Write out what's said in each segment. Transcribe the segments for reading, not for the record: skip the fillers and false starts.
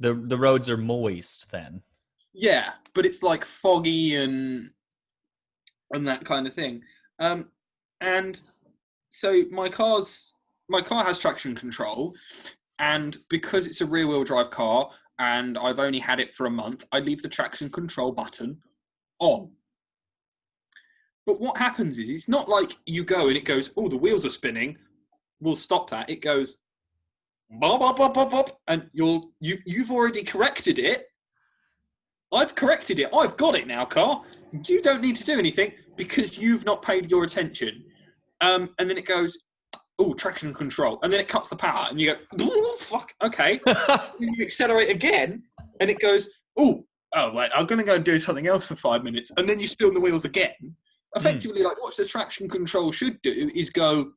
The roads are moist then. Yeah, but it's like foggy and that kind of thing. And so my car has traction control, and because it's a rear-wheel drive car and I've only had it for a month, I leave the traction control button on. But what happens is, it's not like you go and it goes, oh, the wheels are spinning, we'll stop that. It goes, bop, bop, bop, bop, bop, and you've already corrected it. I've corrected it. I've got it now, car. You don't need to do anything because you've not paid your attention. And then it goes, oh, traction control. And then it cuts the power and you go, oh, fuck, okay. You accelerate again and it goes, oh, wait, I'm going to go and do something else for 5 minutes. And then you spin the wheels again. Effectively, like what the traction control should do is go,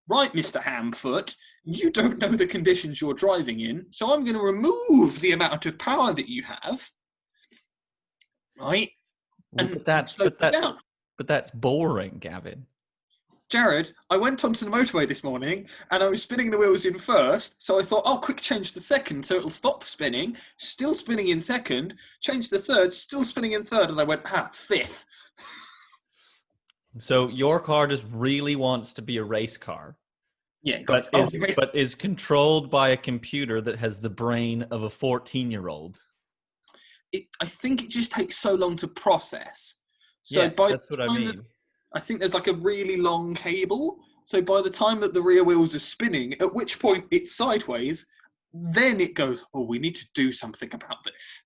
right, Mr. Hamfoot, you don't know the conditions you're driving in, so I'm going to remove the amount of power that you have. Right? But that's boring, Gavin. Jared, I went onto the motorway this morning and I was spinning the wheels in first, so I thought, oh, quick change the second so it'll stop spinning, still spinning in second, change the third, still spinning in third, and I went, fifth. So your car just really wants to be a race car. Yeah, but is controlled by a computer that has the brain of a 14-year-old. I think it just takes so long to process. So that's what I mean. I think there's like a really long cable. So by the time that the rear wheels are spinning, at which point it's sideways, then it goes, oh, we need to do something about this.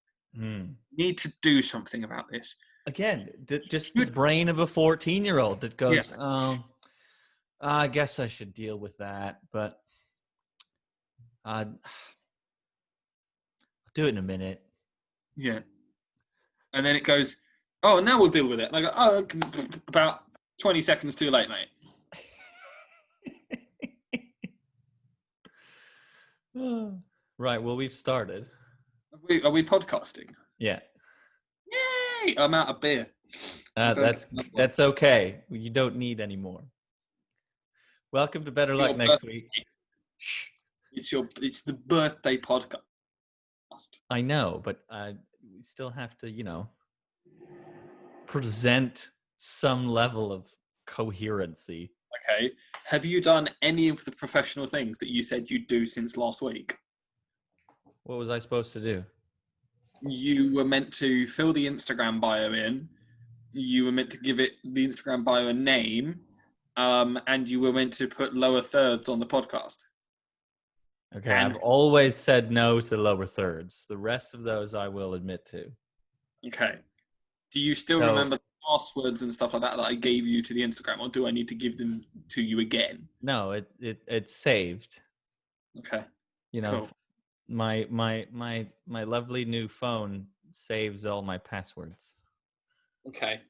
Need to do something about this. Again, just the brain of a 14-year-old that goes, I guess I should deal with that, but I'll do it in a minute. Yeah. And then it goes, oh, now we'll deal with it. And I go, oh, about 20 seconds too late, mate. Right, well, we've started. Are we podcasting? Yeah. Yay! I'm out of beer. That's okay. You don't need any more. Welcome to Better Luck Next Week. Shh. It's the birthday podcast. I know, but we still have to, present some level of coherency. Okay. Have you done any of the professional things that you said you'd do since last week? What was I supposed to do? You were meant to fill the Instagram bio in. You were meant to give it the Instagram bio a name. And you were meant to put lower thirds on the podcast. Okay, I've always said no to lower thirds. The rest of those I will admit to. Okay. Do you still remember the passwords and stuff like that I gave you to the Instagram, or do I need to give them to you again? No, it's saved. Okay. Cool. My lovely new phone saves all my passwords. Okay.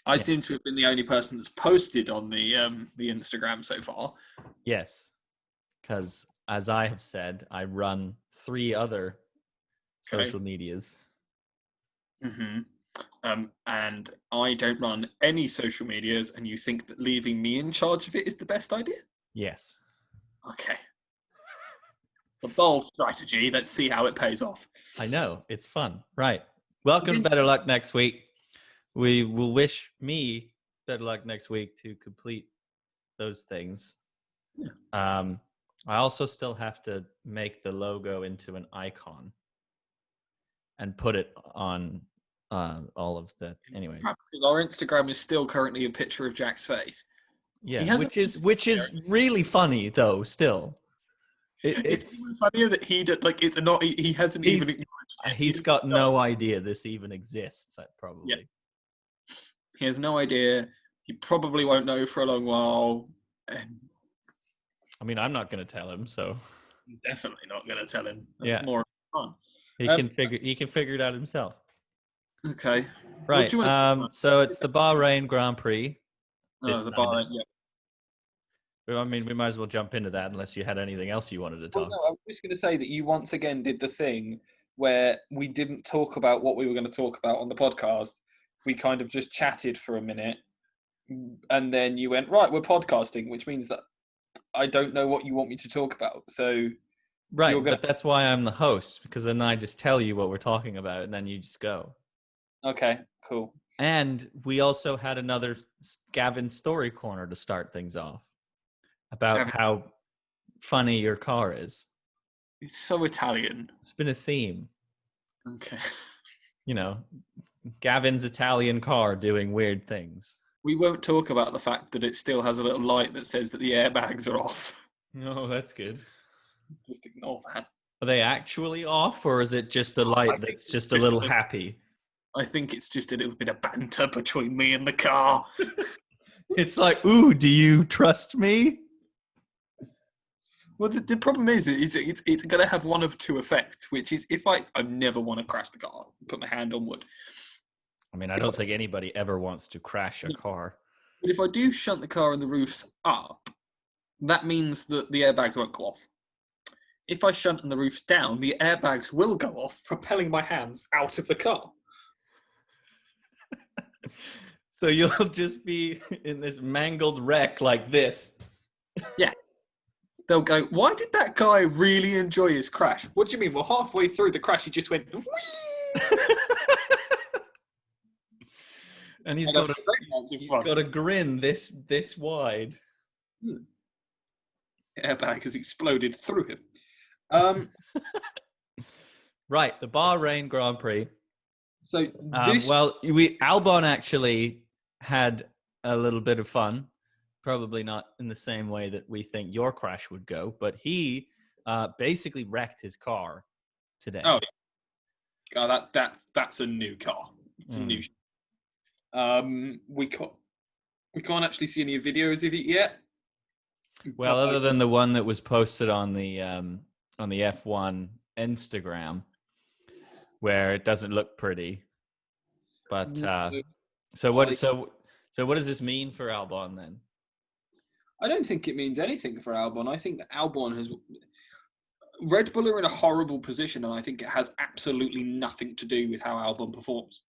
I seem to have been the only person that's posted on the Instagram so far. Yes, because as I have said, I run 3 other social medias. Mm-hmm. And I don't run any social medias, and you think that leaving me in charge of it is the best idea? Yes. Okay. A bold strategy. Let's see how it pays off. I know. It's fun. Right. Welcome to Better Luck Next Week. We will wish me better luck next week to complete those things. Yeah. I also still have to make the logo into an icon and put it on all of the. Anyway, because our Instagram is still currently a picture of Jack's face. Yeah, which is really funny though. Still, it's even funnier that he did. Like, it's not. He hasn't even. He's got no idea this even exists. Probably. Yeah. He has no idea. He probably won't know for a long while. I mean, I'm not going to tell him, so. I'm definitely not going to tell him. That's more fun. He can figure it out himself. Okay. Right. So it's the Bahrain Grand Prix. The Bahrain, yeah. I mean, we might as well jump into that unless you had anything else you wanted to talk. No, I was just going to say that you once again did the thing where we didn't talk about what we were going to talk about on the podcast. We kind of just chatted for a minute, and then you went, right, we're podcasting, which means that I don't know what you want me to talk about. So You're Right, gonna. but that's why I'm the host, because then I just tell you what we're talking about and then you just go. Okay, cool. And we also had another Gavin story corner to start things off about Gavin, how funny your car is. it's so Italian. It's been a theme. Okay. You know, Gavin's Italian car doing weird things. We won't talk about the fact that it still has a little light that says that the airbags are off. Oh, that's good. Just ignore that. Are they actually off, or is it just a I light think that's it's just a just little happy? I think it's just a little bit of banter between me and the car. It's like, ooh, do you trust me? Well, the problem is, it's going to have one of two effects, which is if I never want to crash the car, put my hand on wood. I mean, I don't think anybody ever wants to crash a No. car. But if I do shunt the car and the roof's up, that means that the airbags won't go off. If I shunt and the roof's down, the airbags will go off, propelling my hands out of the car. So you'll just be in this mangled wreck like this. Yeah. They'll go, why did that guy really enjoy his crash? What do you mean? Well, halfway through the crash, he just went, whee! And he's And got a grin this wide. Airbag has exploded through him. Right, the Bahrain Grand Prix. So this, Albon actually had a little bit of fun. Probably not in the same way that we think your crash would go, but he basically wrecked his car today. oh, God, that's a new car. It's a new. We can't actually see any videos of it yet. Well, but other than the one that was posted on the F1 Instagram, where it doesn't look pretty. But so what does this mean for Albon then? I don't think it means anything for Albon. I think that Albon has. Red Bull are in a horrible position, and I think it has absolutely nothing to do with how Albon performs.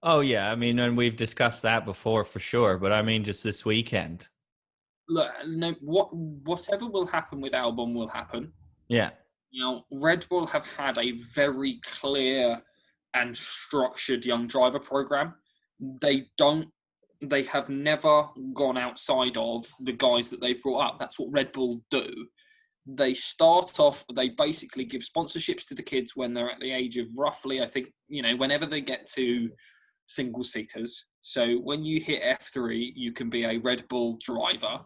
Oh yeah, I mean, and we've discussed that before for sure. But I mean, just this weekend. Look, no, whatever will happen with Albon will happen. Yeah. Now, Red Bull have had a very clear and structured young driver program. They have never gone outside of the guys that they brought up. That's what Red Bull do. They start off, they basically give sponsorships to the kids when they're at the age of roughly, I think, whenever they get to single seaters. So when you hit F3, you can be a Red Bull driver.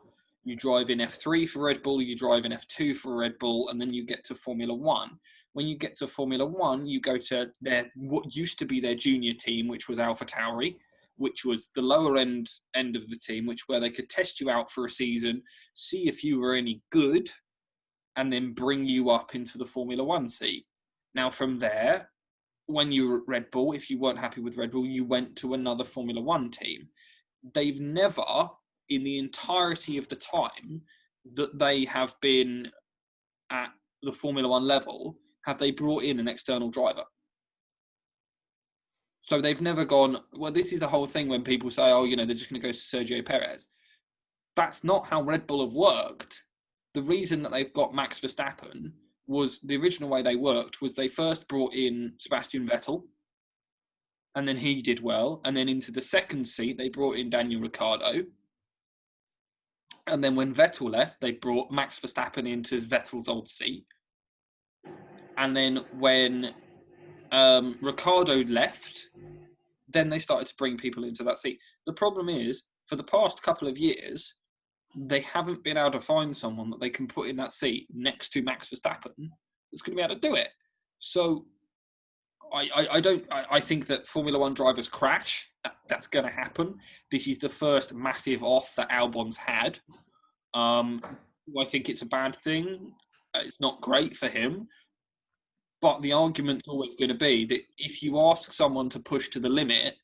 You drive in F3 for Red Bull, you drive in F2 for Red Bull, and then you get to Formula One. When you get to Formula One, you go to what used to be their junior team, which was AlphaTauri, which was the lower end of the team, where they could test you out for a season, see if you were any good, and then bring you up into the Formula One seat. Now, from there, when you were at Red Bull, if you weren't happy with Red Bull, you went to another Formula One team. They've never, in the entirety of the time that they have been at the Formula One level, have they brought in an external driver. So they've never gone, well, this is the whole thing when people say, oh, they're just going to go to Sergio Perez. That's not how Red Bull have worked. The reason that they've got Max Verstappen was the original way they worked was they first brought in Sebastian Vettel, and then he did well. And then into the second seat, they brought in Daniel Ricciardo. And then when Vettel left, they brought Max Verstappen into Vettel's old seat. And then when Ricciardo left, then they started to bring people into that seat. The problem is, for the past couple of years, they haven't been able to find someone that they can put in that seat next to Max Verstappen that's going to be able to do it. So I think that Formula One drivers crash. That's going to happen. This is the first massive off that Albon's had. I think it's a bad thing. It's not great for him. But the argument's always going to be that if you ask someone to push to the limit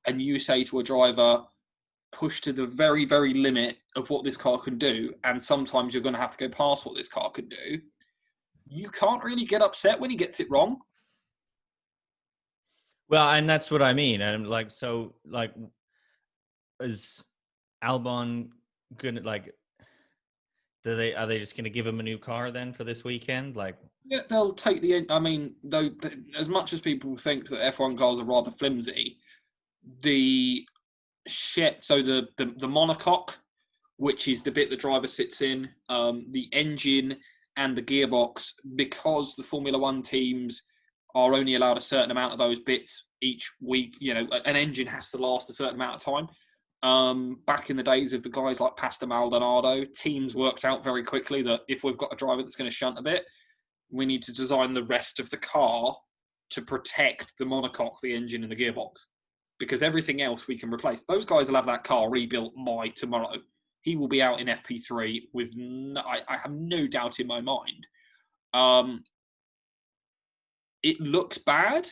and you say to a driver, push to the very, very limit of what this car can do, and sometimes you're going to have to go past what this car can do, you can't really get upset when he gets it wrong. Well, and that's what I mean. And is Albon gonna Are they just going to give him a new car then for this weekend? Like, yeah, they'll take I mean, though, as much as people think that F1 cars are rather flimsy, the so the monocoque, which is the bit the driver sits in, the engine and the gearbox, because the Formula One teams are only allowed a certain amount of those bits each week. You know, an engine has to last a certain amount of time. Back in the days of the guys like Pastor Maldonado, teams worked out very quickly that if we've got a driver that's going to shunt a bit, we need to design the rest of the car to protect the monocoque, the engine, and the gearbox, because everything else we can replace. Those guys will have that car rebuilt by tomorrow. He will be out in FP3 with I have no doubt in my mind. It looks bad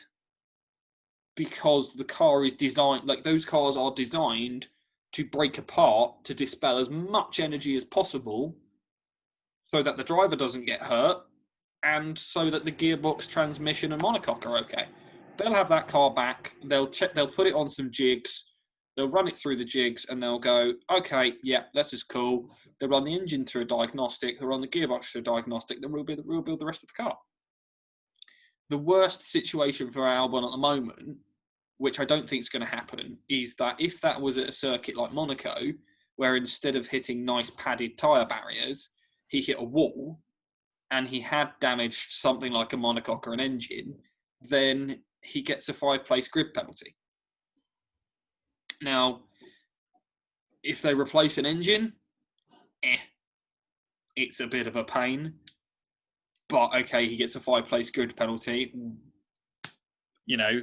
because the car is designed, like those cars are designed to break apart, to dispel as much energy as possible so that the driver doesn't get hurt and so that the gearbox, transmission and monocoque are okay. They'll have that car back, they'll put it on some jigs, they'll run it through the jigs and they'll go, okay, yeah, this is cool. They'll run the engine through a diagnostic, they'll run the gearbox through a diagnostic, they'll rebuild the rest of the car. The worst situation for Albon at the moment, which I don't think is going to happen, is that if that was at a circuit like Monaco, where instead of hitting nice padded tyre barriers, he hit a wall and he had damaged something like a monocoque or an engine, then he gets a 5-place grid penalty. Now, if they replace an engine, it's a bit of a pain. But okay, he gets a 5-place grid penalty. You know,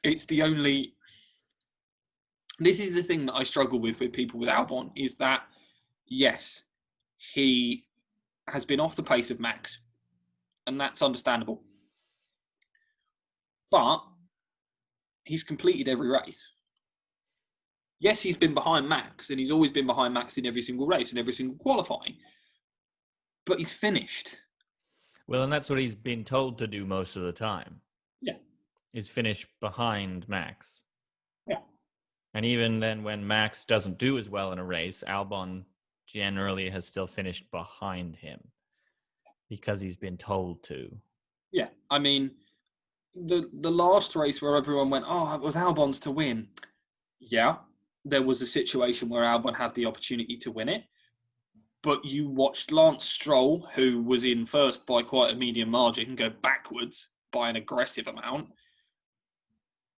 it's the only. This is the thing that I struggle with people with Albon, is that, yes, he has been off the pace of Max, and that's understandable. But he's completed every race. Yes, he's been behind Max, and he's always been behind Max in every single race and every single qualifying. But he's finished. Well, and that's what he's been told to do most of the time. Yeah. Is finish behind Max. Yeah. And even then, when Max doesn't do as well in a race, Albon generally has still finished behind him because he's been told to. Yeah. I mean, the last race where everyone went, oh, it was Albon's to win. Yeah. There was a situation where Albon had the opportunity to win it. But you watched Lance Stroll, who was in first by quite a medium margin, go backwards by an aggressive amount.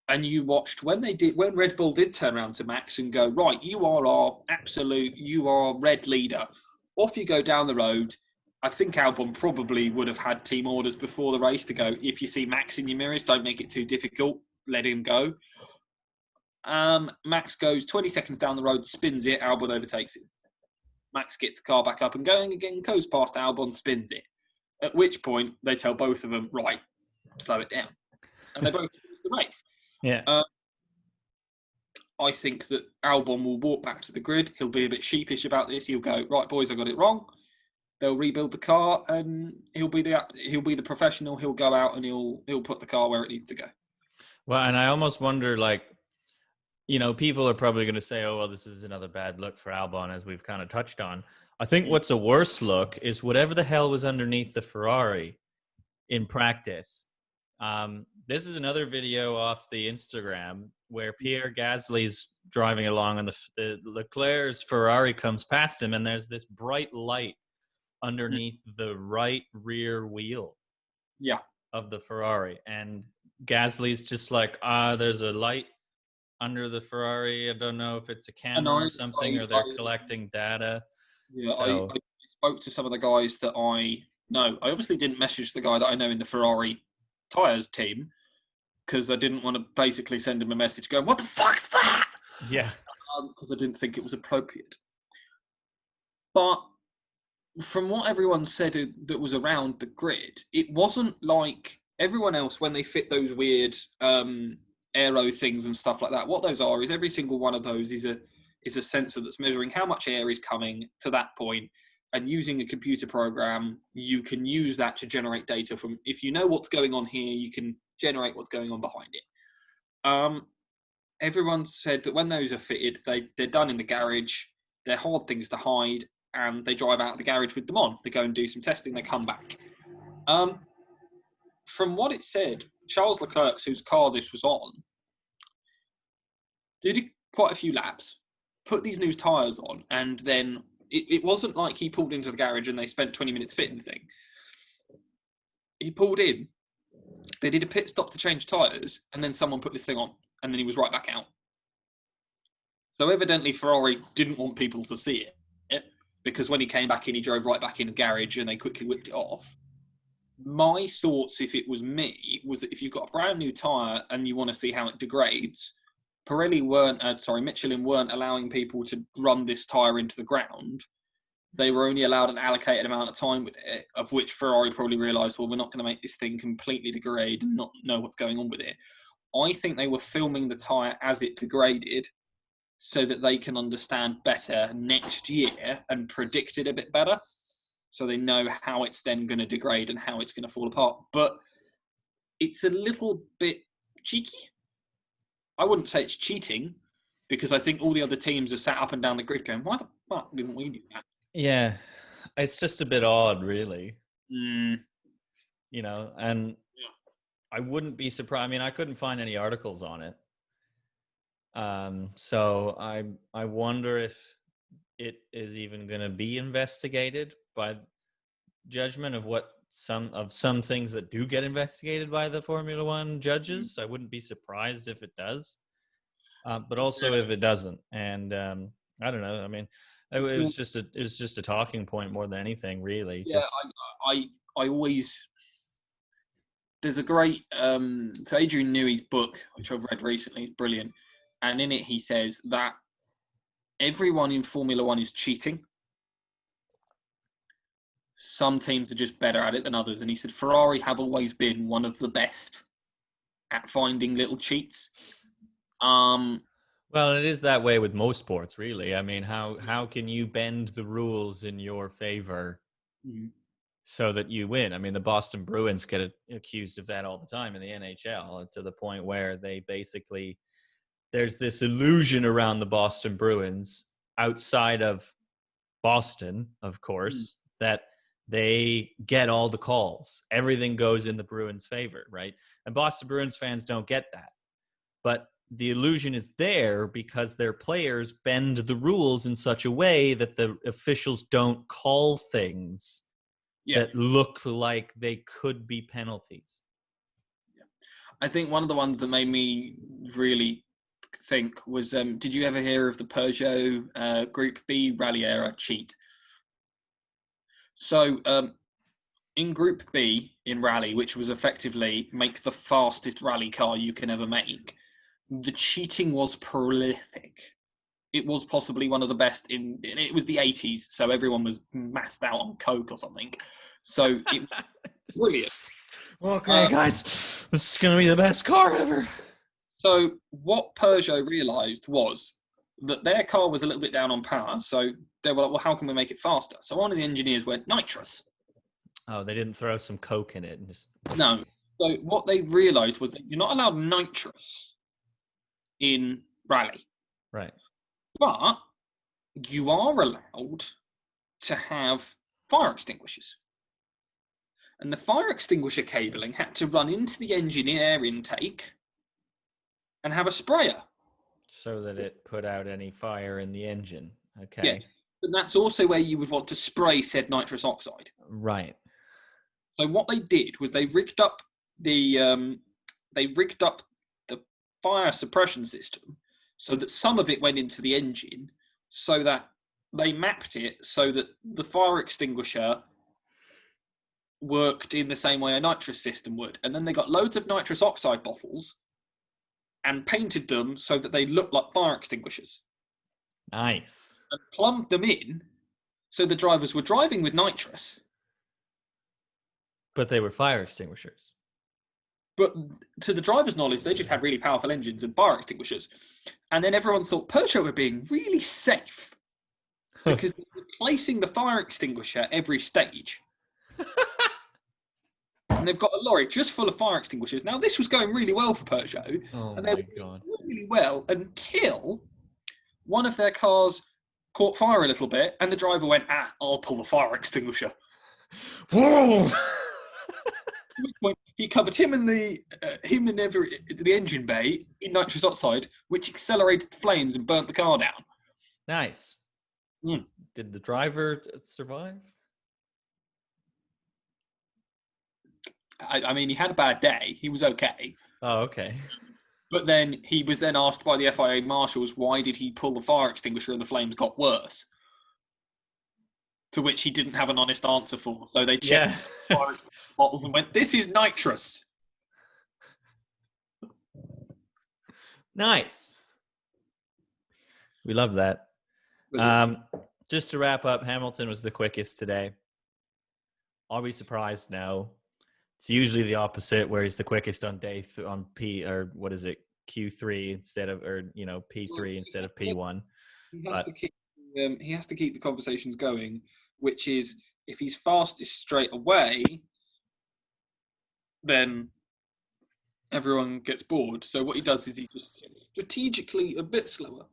And you watched when Red Bull did turn around to Max and go, right, you are red leader. Off you go down the road. I think Albon probably would have had team orders before the race to go, if you see Max in your mirrors, don't make it too difficult. Let him go. Max goes 20 seconds down the road, spins it, Albon overtakes him. Max gets the car back up and going again, goes past Albon, spins it. At which point, they tell both of them, right, slow it down. And they both lose the race. Yeah. I think that Albon will walk back to the grid. He'll be a bit sheepish about this. He'll go, right, boys, I got it wrong. They'll rebuild the car, and he'll be the professional. He'll go out and he'll put the car where it needs to go. Well, and I almost wonder, like, you know, people are probably going to say, oh, well, this is another bad look for Albon, as we've kind of touched on. I think what's a worse look is whatever the hell was underneath the Ferrari in practice. This is another video off the Instagram where Pierre Gasly's driving along and the Leclerc's Ferrari comes past him, and there's this bright light underneath the right rear wheel of the Ferrari. And Gasly's just like, there's a light under the Ferrari. I don't know if it's a camera or something, or they're collecting data. Yeah, so. I spoke to some of the guys that I know. I obviously didn't message the guy that I know in the Ferrari tyres team because I didn't want to basically send him a message going, what the fuck's that? Yeah. Because I didn't think it was appropriate. But from what everyone said that was around the grid, it wasn't like everyone else when they fit those weird aero things and stuff like that. What those are is every single one of those is a sensor that's measuring how much air is coming to that point, and using a computer program, you can use that to generate data from, if you know what's going on here, you can generate what's going on behind it. Everyone said that when those are fitted, they're done in the garage. They're hard things to hide, and they drive out of the garage with them on. They go and do some testing, they come back. From what it said, Charles Leclerc, whose car this was on, did quite a few laps, put these new tyres on, and then it wasn't like he pulled into the garage and they spent 20 minutes fitting the thing. He pulled in, they did a pit stop to change tyres, and then someone put this thing on, and then he was right back out. So evidently Ferrari didn't want people to see it, because when he came back in, he drove right back in the garage and they quickly whipped it off. My thoughts, if it was me, was that if you've got a brand new tyre and you want to see how it degrades, Michelin weren't allowing people to run this tyre into the ground. They were only allowed an allocated amount of time with it, of which Ferrari probably realised, well, we're not going to make this thing completely degrade and not know what's going on with it. I think they were filming the tyre as it degraded so that they can understand better next year and predict it a bit better, so they know how it's then going to degrade and how it's going to fall apart. But it's a little bit cheeky. I wouldn't say it's cheating, because I think all the other teams are sat up and down the grid going, why the fuck didn't we do that? Yeah, it's just a bit odd, really. Mm. You know, and I wouldn't be surprised. I mean, I couldn't find any articles on it. So I wonder if it is even going to be investigated by judgment of some things that do get investigated by the Formula One judges. I wouldn't be surprised if it does, but also if it doesn't. And I don't know. I mean, it was just a talking point more than anything, really. Yeah, I always. There's a great so Adrian Newey's book, which I've read recently, is brilliant, and in it he says that everyone in Formula One is cheating. Some teams are just better at it than others. And he said Ferrari have always been one of the best at finding little cheats. Well, it is that way with most sports, really. I mean, how can you bend the rules in your favor so that you win? I mean, the Boston Bruins get accused of that all the time in the NHL, to the point where they basically, there's this illusion around the Boston Bruins outside of Boston, of course, that they get all the calls. Everything goes in the Bruins' favor, right? And Boston Bruins fans don't get that. But the illusion is there because their players bend the rules in such a way that the officials don't call things that look like they could be penalties. Yeah. I think one of the ones that made me really think was, did you ever hear of the Peugeot Group B rally era cheat? So in Group B in rally, which was effectively make the fastest rally car you can ever make, the cheating was prolific. It was possibly one of the best it was the 80s, so everyone was massed out on coke or something. So it was brilliant. Okay, guys, this is going to be the best car ever. So what Peugeot realised was that their car was a little bit down on power, so they were like, well, how can we make it faster? So one of the engineers went, nitrous. Oh, they didn't throw some coke in it? And just... No. So what they realised was that you're not allowed nitrous in rally. Right. But you are allowed to have fire extinguishers. And the fire extinguisher cabling had to run into the engine air intake and have a sprayer. So that it put out any fire in the engine. Okay. Yes. But that's also where you would want to spray said nitrous oxide. Right. So what they did was they rigged up the fire suppression system so that some of it went into the engine, so that they mapped it so that the fire extinguisher worked in the same way a nitrous system would. And then they got loads of nitrous oxide bottles and painted them so that they looked like fire extinguishers. Nice. And plumbed them in so the drivers were driving with nitrous. But they were fire extinguishers. But to the driver's knowledge, they just had really powerful engines and fire extinguishers. And then everyone thought Peugeot were being really safe because they were replacing the fire extinguisher every stage. And they've got a lorry just full of fire extinguishers. Now, this was going really well for Peugeot. Oh, and they my God. really well until one of their cars caught fire a little bit, and the driver went, I'll pull the fire extinguisher. Whoa! He covered him and the engine bay in nitrous oxide, which accelerated the flames and burnt the car down. Nice. Mm. Did the driver survive? I mean, he had a bad day. He was okay. Oh, okay. But then he was then asked by the FIA marshals, why did he pull the fire extinguisher and the flames got worse? To which he didn't have an honest answer for. So they checked the fire extinguisher bottles and went, this is nitrous. Nice. We love that. Just to wrap up, Hamilton was the quickest today. Are we surprised? No. It's usually the opposite, where he's the quickest on on P, or what is it, Q3 instead of, or P3 instead of P1. He has to keep the conversations going, which is, if he's fastest straight away, then everyone gets bored. So what he does is he just sits strategically a bit slower,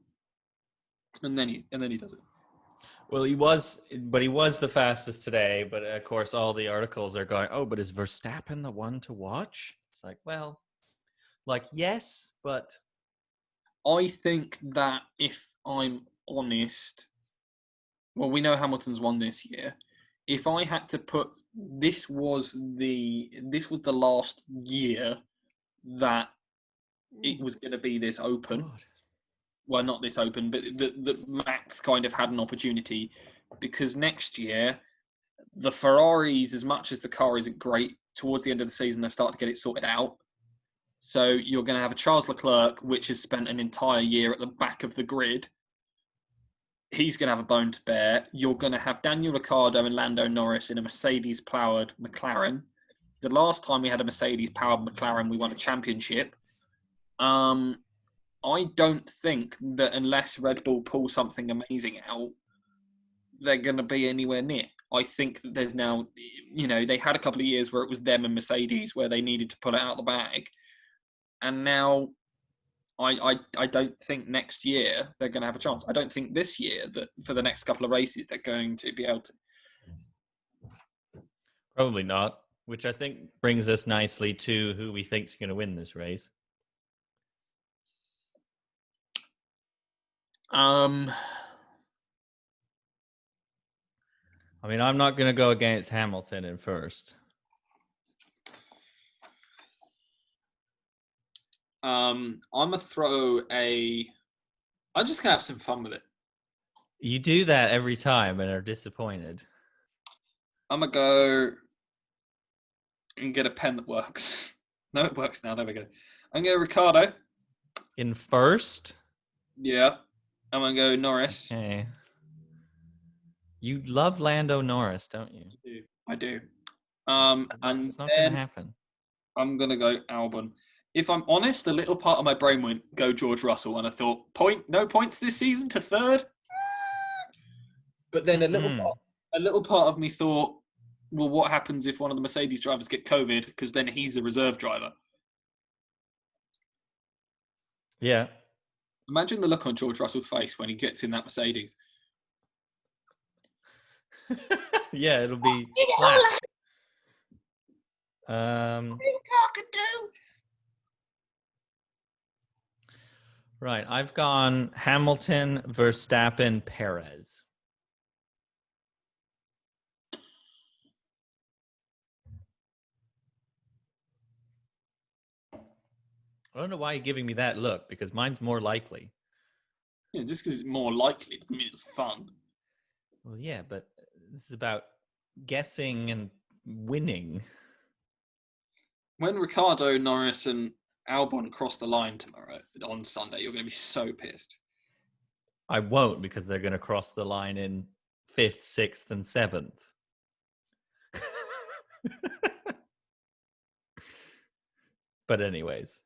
and then he does it. Well, he was the fastest today, but of course all the articles are going, oh, but is Verstappen the one to watch? It's like, well, yes, but I think that, if I'm honest, well, we know Hamilton's won this year. If I had to put, this was the last year that it was going to be this open. God. Well, not this open, but the Max kind of had an opportunity, because next year, the Ferraris, as much as the car isn't great, towards the end of the season, they've started to get it sorted out. So you're going to have a Charles Leclerc, which has spent an entire year at the back of the grid. He's going to have a bone to bear. You're going to have Daniel Ricciardo and Lando Norris in a Mercedes-powered McLaren. The last time we had a Mercedes-powered McLaren, we won a championship. I don't think that unless Red Bull pull something amazing out, they're going to be anywhere near. I think that there's now, they had a couple of years where it was them and Mercedes where they needed to pull it out of the bag. And now I don't think next year they're going to have a chance. I don't think this year that for the next couple of races they're going to be able to. Probably not, which I think brings us nicely to who we think is going to win this race. I mean, I'm not going to go against Hamilton in first. I'm going to throw I'm just going to have some fun with it. You do that every time and are disappointed. I'm going to go and get a pen that works. No, it works now. There we go. I'm going to go Ricciardo. In first? Yeah. I'm going to go Norris. Okay. You love Lando Norris, don't you? I do. And it's not going to happen. I'm going to go Albon. If I'm honest, a little part of my brain went, go George Russell. And I thought, no points this season to third? But then a little part of me thought, well, what happens if one of the Mercedes drivers get COVID? Because then he's a reserve driver. Yeah. Imagine the look on George Russell's face when he gets in that Mercedes. Yeah, it'll be flat. Right, I've gone Hamilton, Verstappen, Perez. I don't know why you're giving me that look, because mine's more likely. Yeah, just because it's more likely doesn't mean it's fun. Well, yeah, but this is about guessing and winning. When Ricciardo, Norris, and Albon cross the line tomorrow on Sunday, you're going to be so pissed. I won't, because they're going to cross the line in 5th, 6th, and 7th. But anyways,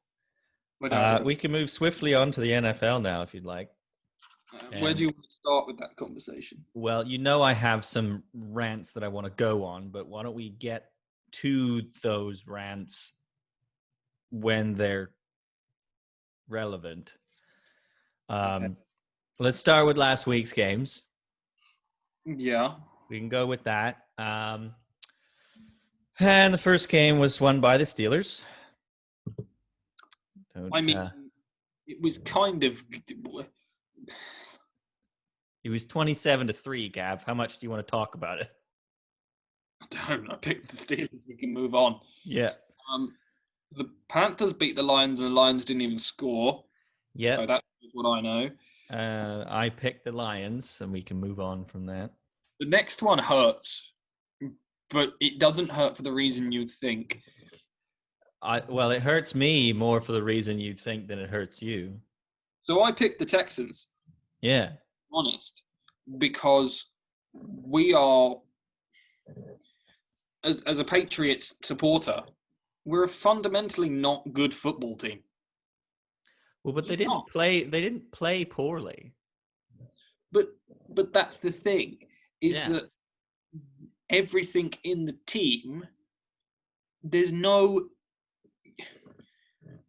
we can move swiftly on to the NFL now, if you'd like. Where do you want to start with that conversation? Well, I have some rants that I want to go on, but why don't we get to those rants when they're relevant? Okay. let's start with last week's games. Yeah. We can go with that. And the first game was won by the Steelers. It was kind of. It was 27-3, Gav. How much do you want to talk about it? I picked the Steelers. We can move on. Yeah. The Panthers beat the Lions, and the Lions didn't even score. Yeah. So that's what I know. I picked the Lions, and we can move on from that. The next one hurts, but it doesn't hurt for the reason you'd think. Well, it hurts me more for the reason you'd think than it hurts you. So I picked the Texans. Yeah. Honest, because we are, as a Patriots supporter, we're a fundamentally not good football team. Well, but they didn't play. They didn't play poorly. But that's the thing, is that everything in the team, there's no.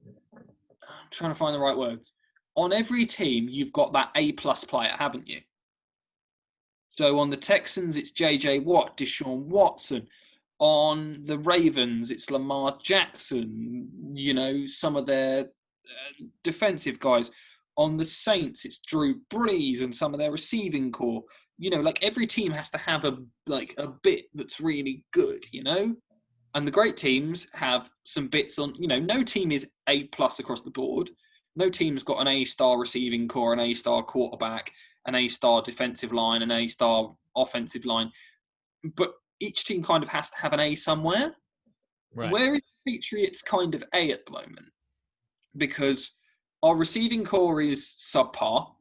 I'm trying to find the right words. On every team, you've got that A-plus player, haven't you? So on the Texans, it's J.J. Watt, Deshaun Watson. On the Ravens, it's Lamar Jackson, some of their defensive guys. On the Saints, it's Drew Brees and some of their receiving core. Every team has to have a bit that's really good, And the great teams have some bits on, no team is A-plus across the board. No team's got an A-star receiving core, an A-star quarterback, an A-star defensive line, an A-star offensive line. But each team kind of has to have an A somewhere. Right. Where is the Patriots kind of A at the moment? Because our receiving core is subpar.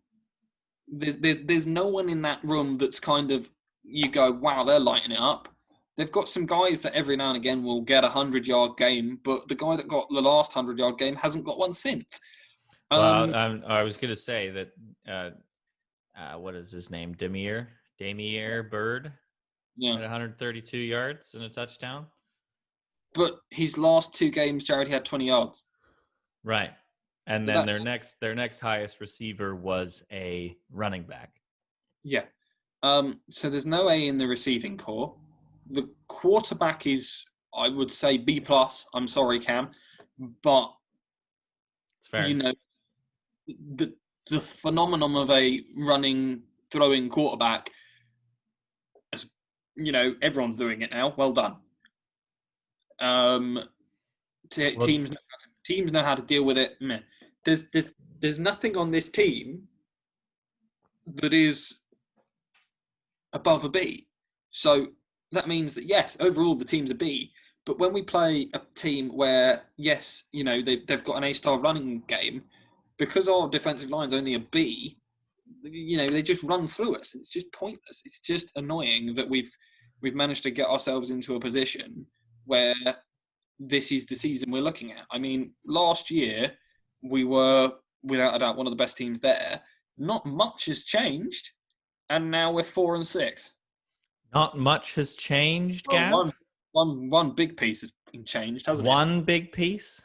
There's no one in that room that's kind of, you go, wow, they're lighting it up. They've got some guys that every now and again will get a 100-yard game, but the guy that got the last 100-yard game hasn't got one since. Well, I was going to say that, what is his name? Damiere Byrd at 132 yards and a touchdown. But his last two games, Jared, he had 20 yards. Right. And then their next highest receiver was a running back. Yeah. So there's no A in the receiving core. The quarterback is, I would say, B+. I'm sorry, Cam. But, it's fair. The phenomenon of a running, throwing quarterback, everyone's doing it now. Well done. Teams know how to deal with it. There's nothing on this team that is above a B. So that means that, yes, overall the team's a B. But when we play a team where, yes, they've got an A-star running game, because our defensive line's only a B, they just run through us. It's just pointless. It's just annoying that we've managed to get ourselves into a position where this is the season we're looking at. I mean, last year we were, without a doubt, one of the best teams there. Not much has changed, and now we're 4-6. Not much has changed, Gav? One big piece has been changed, hasn't it? One big piece?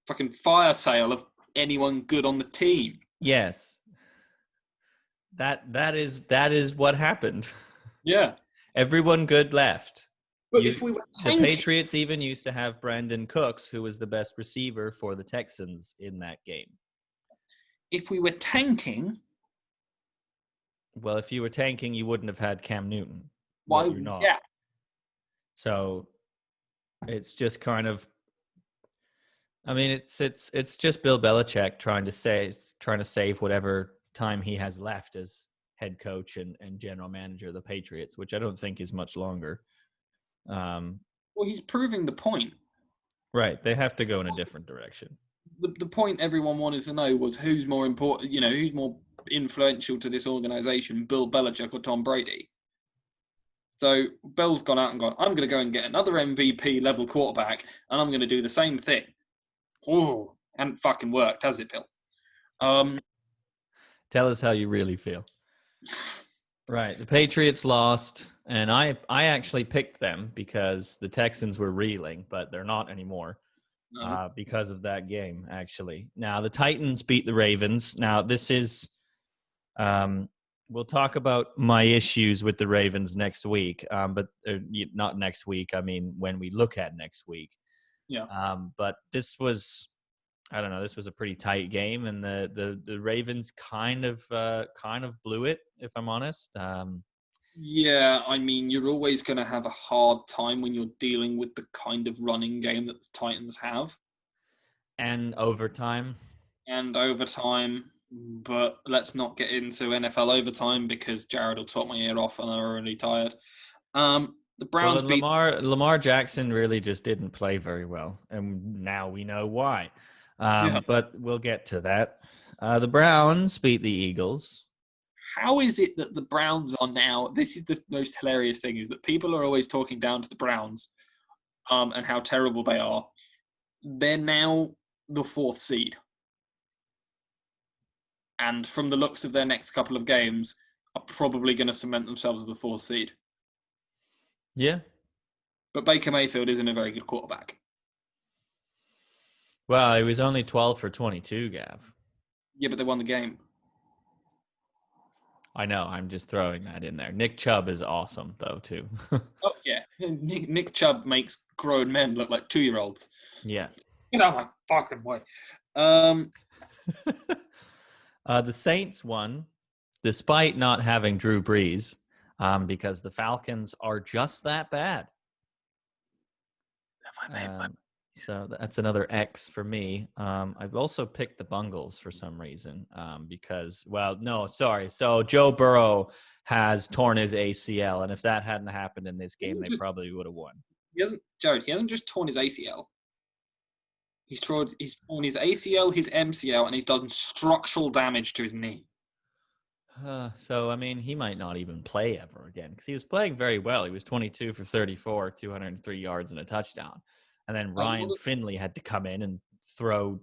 Fucking fire sale of anyone good on the team. Yes. That is what happened. Yeah. Everyone good left. But if we were tanking, the Patriots even used to have Brandon Cooks, who was the best receiver for the Texans in that game. If we were tanking... Well, if you were tanking, you wouldn't have had Cam Newton. Why? You're not. Yeah. So it's just kind of... I mean, it's just Bill Belichick trying to save whatever time he has left as head coach and general manager of the Patriots, which I don't think is much longer. Well, he's proving the point. Right. They have to go in a different direction. The point everyone wanted to know was who's more important, who's more influential to this organization, Bill Belichick or Tom Brady. So Bill's gone out and gone, I'm going to go and get another MVP level quarterback and I'm going to do the same thing. Oh, hasn't fucking worked, has it, Bill? Tell us how you really feel. Right. The Patriots lost, and I actually picked them because the Texans were reeling, but they're not anymore. No. because of that game, actually. Now, the Titans beat the Ravens. Now, this is, we'll talk about my issues with the Ravens next week, but not next week. I mean, when we look at next week. Yeah. But this was, I don't know, this was a pretty tight game, and the Ravens kind of blew it, if I'm honest. Yeah, I mean, you're always going to have a hard time when you're dealing with the kind of running game that the Titans have. And overtime. And overtime, but let's not get into NFL overtime because Jared will talk my ear off and I'm already tired. The Browns beat... Lamar Jackson really just didn't play very well, and now we know why. Yeah. But we'll get to that. The Browns beat the Eagles. How is it that the Browns are now... This is the most hilarious thing, is that people are always talking down to the Browns and how terrible they are. They're now the 4th seed. And from the looks of their next couple of games, are probably going to cement themselves as the 4th seed. Yeah. But Baker Mayfield isn't a very good quarterback. Well, he was only 12 for 22, Gav. Yeah, but they won the game. I know. I'm just throwing that in there. Nick Chubb is awesome, though, too. Oh, yeah. Nick Chubb makes grown men look like 2-year-olds. Yeah. Get out of my fucking way. The Saints won, despite not having Drew Brees, because the Falcons are just that bad. So that's another X for me. I've also picked the Bungles for some reason because, well, no, sorry. So Joe Burrow has torn his ACL, and if that hadn't happened in this game, they probably would have won. Jared, he hasn't just torn his ACL. He's torn his ACL, his MCL, and he's done structural damage to his knee. So, I mean, he might not even play ever again because he was playing very well. He was 22 for 34, 203 yards and a touchdown. And then Ryan Finley had to come in and throw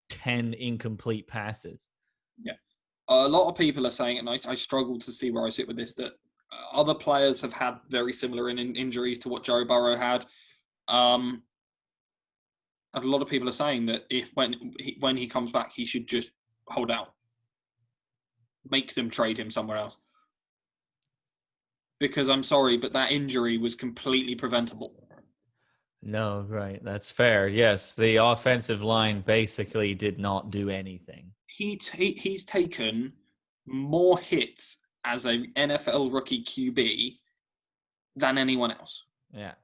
10 incomplete passes. Yeah. A lot of people are saying, and I struggle to see where I sit with this, that other players have had very similar injuries to what Joe Burrow had. And a lot of people are saying that when he comes back, he should just hold out. Make them trade him somewhere else. Because I'm sorry, but that injury was completely preventable. No, right. That's fair. Yes, the offensive line basically did not do anything. He's taken more hits as an NFL rookie QB than anyone else. Yeah.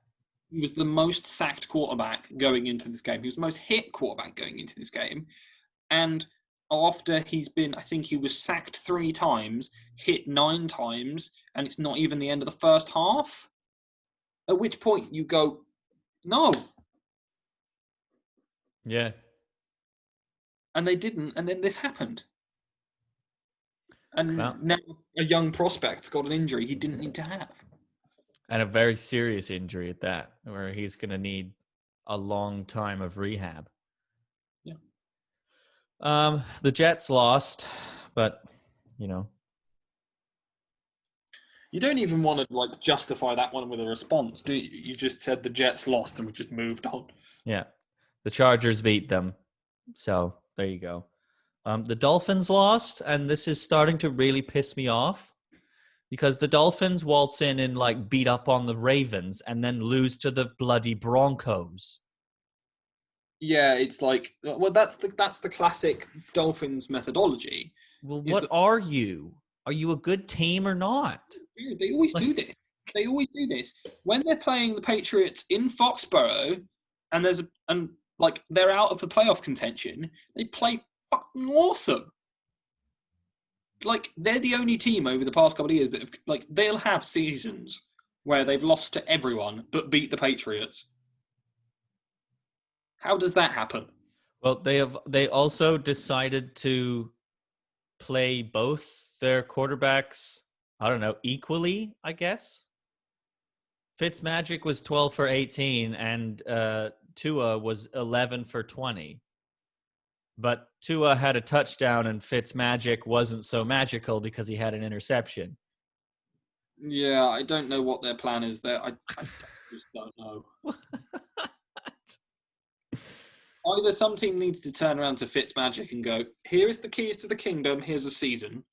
He was the most sacked quarterback going into this game. He was the most hit quarterback going into this game. And after he's been, I think he was sacked 3 times, hit 9 times, and it's not even the end of the first half. At which point you go, no. Yeah. And they didn't, and then this happened. And now a young prospect's got an injury he didn't need to have. And a very serious injury at that, where he's going to need a long time of rehab. Yeah. The Jets lost, but, you know. You don't even want to justify that one with a response, do you? You just said the Jets lost and we just moved on. Yeah. The Chargers beat them. So there you go. The Dolphins lost, and this is starting to really piss me off because the Dolphins waltz in and beat up on the Ravens and then lose to the bloody Broncos. Yeah, it's that's the classic Dolphins methodology. Well, what are you? Are you a good team or not? They always do this. They always do this when they're playing the Patriots in Foxborough, and they're out of the playoff contention. They play fucking awesome. They're the only team over the past couple of years that they'll have seasons where they've lost to everyone but beat the Patriots. How does that happen? Well, they also decided to play both their quarterbacks, I don't know, equally, I guess. Fitzmagic was 12 for 18 and Tua was 11 for 20. But Tua had a touchdown and Fitzmagic wasn't so magical because he had an interception. Yeah, I don't know what their plan is there. I just don't know. Either some team needs to turn around to Fitzmagic and go, here is the keys to the kingdom, here's a season.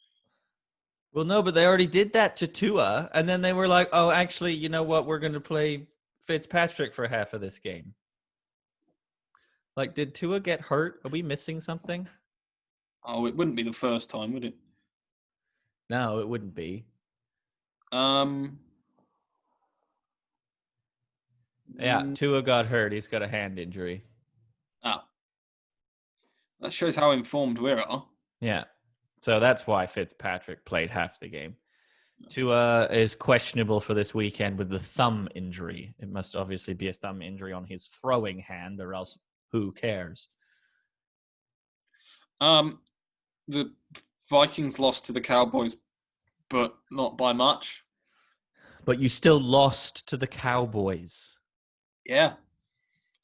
Well, no, but they already did that to Tua, and then they were like, oh, actually, you know what? We're going to play Fitzpatrick for half of this game. Like, did Tua get hurt? Are we missing something? Oh, it wouldn't be the first time, would it? No, it wouldn't be. Yeah, Tua got hurt. He's got a hand injury. Ah. That shows how informed we are. Yeah. So that's why Fitzpatrick played half the game. Tua is questionable for this weekend with the thumb injury. It must obviously be a thumb injury on his throwing hand, or else who cares? The Vikings lost to the Cowboys, but not by much. But you still lost to the Cowboys. Yeah.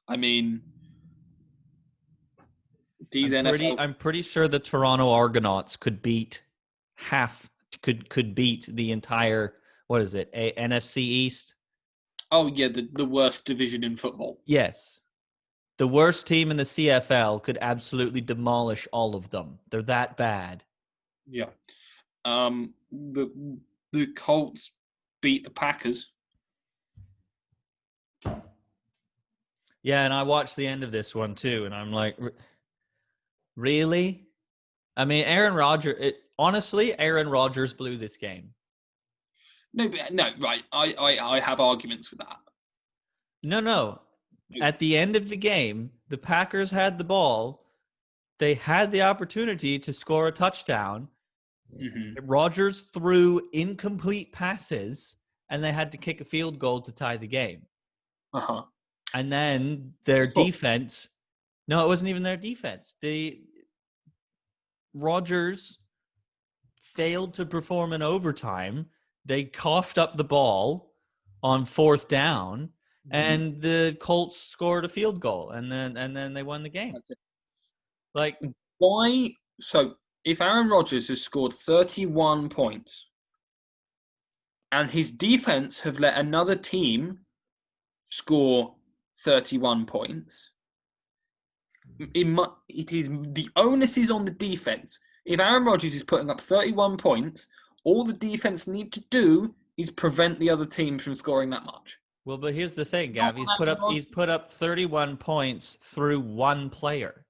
I mean, I'm pretty sure the Toronto Argonauts could beat the entire, what is it, NFC East? Oh, yeah, the worst division in football. Yes. The worst team in the CFL could absolutely demolish all of them. They're that bad. Yeah. The Colts beat the Packers. Yeah, and I watched the end of this one too, and I'm like, really? I mean, Aaron Rodgers blew this game. No, right. I have arguments with that. No. At the end of the game, the Packers had the ball. They had the opportunity to score a touchdown. Mm-hmm. Rodgers threw incomplete passes, and they had to kick a field goal to tie the game. Uh-huh. And then their defense... No, it wasn't even their defense. Rodgers failed to perform in overtime. They coughed up the ball on fourth down, and the Colts scored a field goal, and then they won the game. Like, why? So if Aaron Rodgers has scored 31 points, and his defense have let another team score 31 points, it is the onus is on the defense. If Aaron Rodgers is putting up 31 points, all the defense need to do is prevent the other team from scoring that much. Well, but here's the thing, Gav. He's put up 31 points through one player.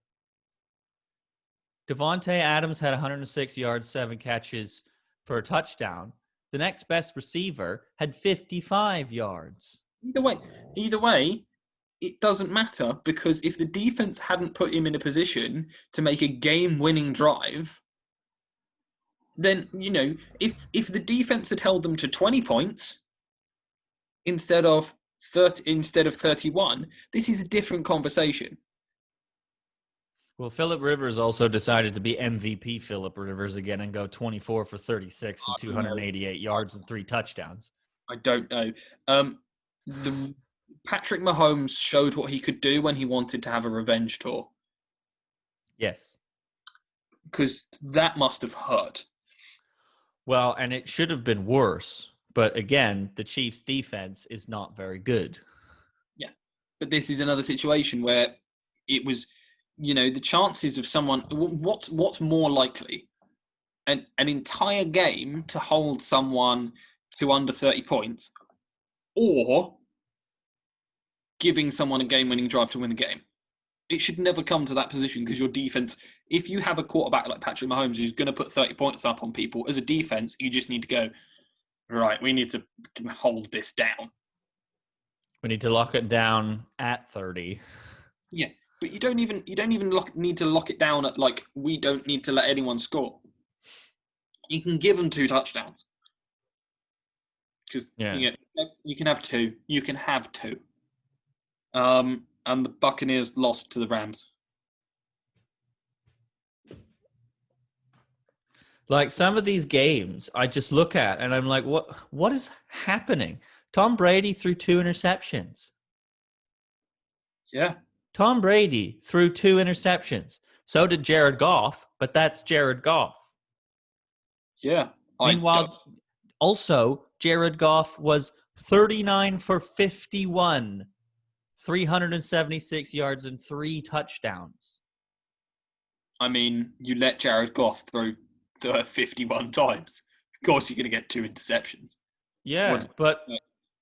Devontae Adams had 106 yards, 7 catches for a touchdown. The next best receiver had 55 yards. Either way, it doesn't matter, because if the defense hadn't put him in a position to make a game-winning drive, then, if the defense had held them to 20 points instead of 31, this is a different conversation. Well, Phillip Rivers also decided to be MVP Phillip Rivers again and go 24 for 36 and 288 yards and 3 touchdowns. I don't know. The Patrick Mahomes showed what he could do when he wanted to have a revenge tour. Yes. Because that must have hurt. Well, and it should have been worse. But again, the Chiefs' defense is not very good. Yeah. But this is another situation where it was, the chances of someone... What's more likely? An entire game to hold someone to under 30 points, or giving someone a game-winning drive to win the game. It should never come to that position, because your defense, if you have a quarterback like Patrick Mahomes who's going to put 30 points up on people, as a defense, you just need to go, right, we need to hold this down. We need to lock it down at 30. Yeah, but you don't even need to lock it down at, we don't need to let anyone score. You can give them 2 touchdowns. Because you can have 2. You can have 2. And the Buccaneers lost to the Rams. Like, some of these games I just look at and I'm like, what is happening? Tom Brady threw 2 interceptions. Yeah. Tom Brady threw 2 interceptions. So did Jared Goff, but that's Jared Goff. Yeah. Meanwhile, also, Jared Goff was 39 for 51. 376 yards and 3 touchdowns. I mean, you let Jared Goff throw 51 times. Of course, you're going to get 2 interceptions. Yeah, but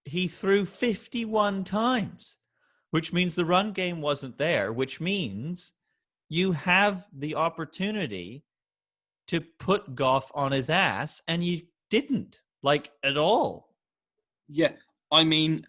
he threw 51 times, which means the run game wasn't there, which means you have the opportunity to put Goff on his ass, and you didn't, like, at all. Yeah, I mean,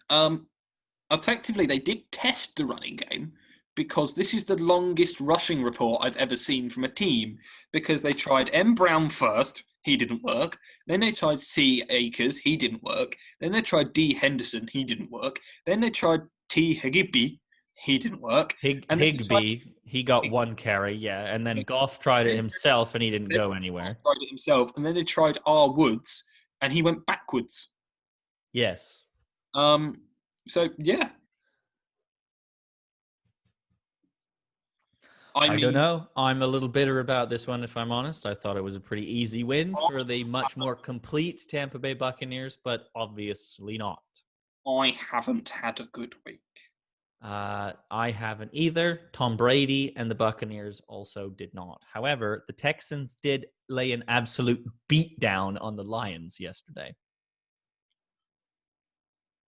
effectively, they did test the running game, because this is the longest rushing report I've ever seen from a team, because they tried M. Brown first, he didn't work. Then they tried C. Akers, he didn't work. Then they tried D. Henderson, he didn't work. Then they tried T. Higby, he didn't work. Higby, he got 1 carry, yeah. And then Goff tried it himself, and he didn't go anywhere. Goff tried it himself, and then they tried R. Woods, and he went backwards. Yes. So, yeah. I don't know. I'm a little bitter about this one, if I'm honest. I thought it was a pretty easy win for the much more complete Tampa Bay Buccaneers, but obviously not. I haven't had a good week. I haven't either. Tom Brady and the Buccaneers also did not. However, the Texans did lay an absolute beatdown on the Lions yesterday.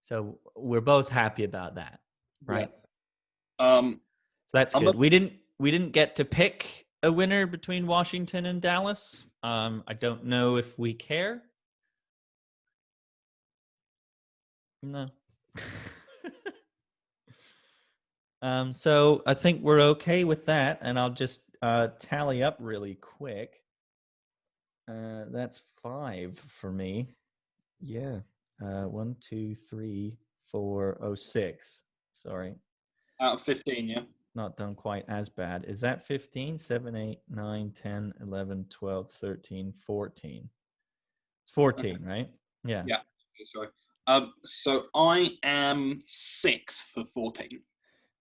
So we're both happy about that, right? Yeah. So that's good. We didn't get to pick a winner between Washington and Dallas. I don't know if we care. No. So I think we're okay with that, and I'll just tally up really quick. That's 5 for me. Yeah. 1, 2, 3, 4, 6. Sorry. Out of 15, yeah. Not done quite as bad. Is that 15? 7, 8, 9, 10, 11, 12, 13, 14. It's 14, okay. Right? Yeah. Yeah. Sorry. So I am 6 for 14.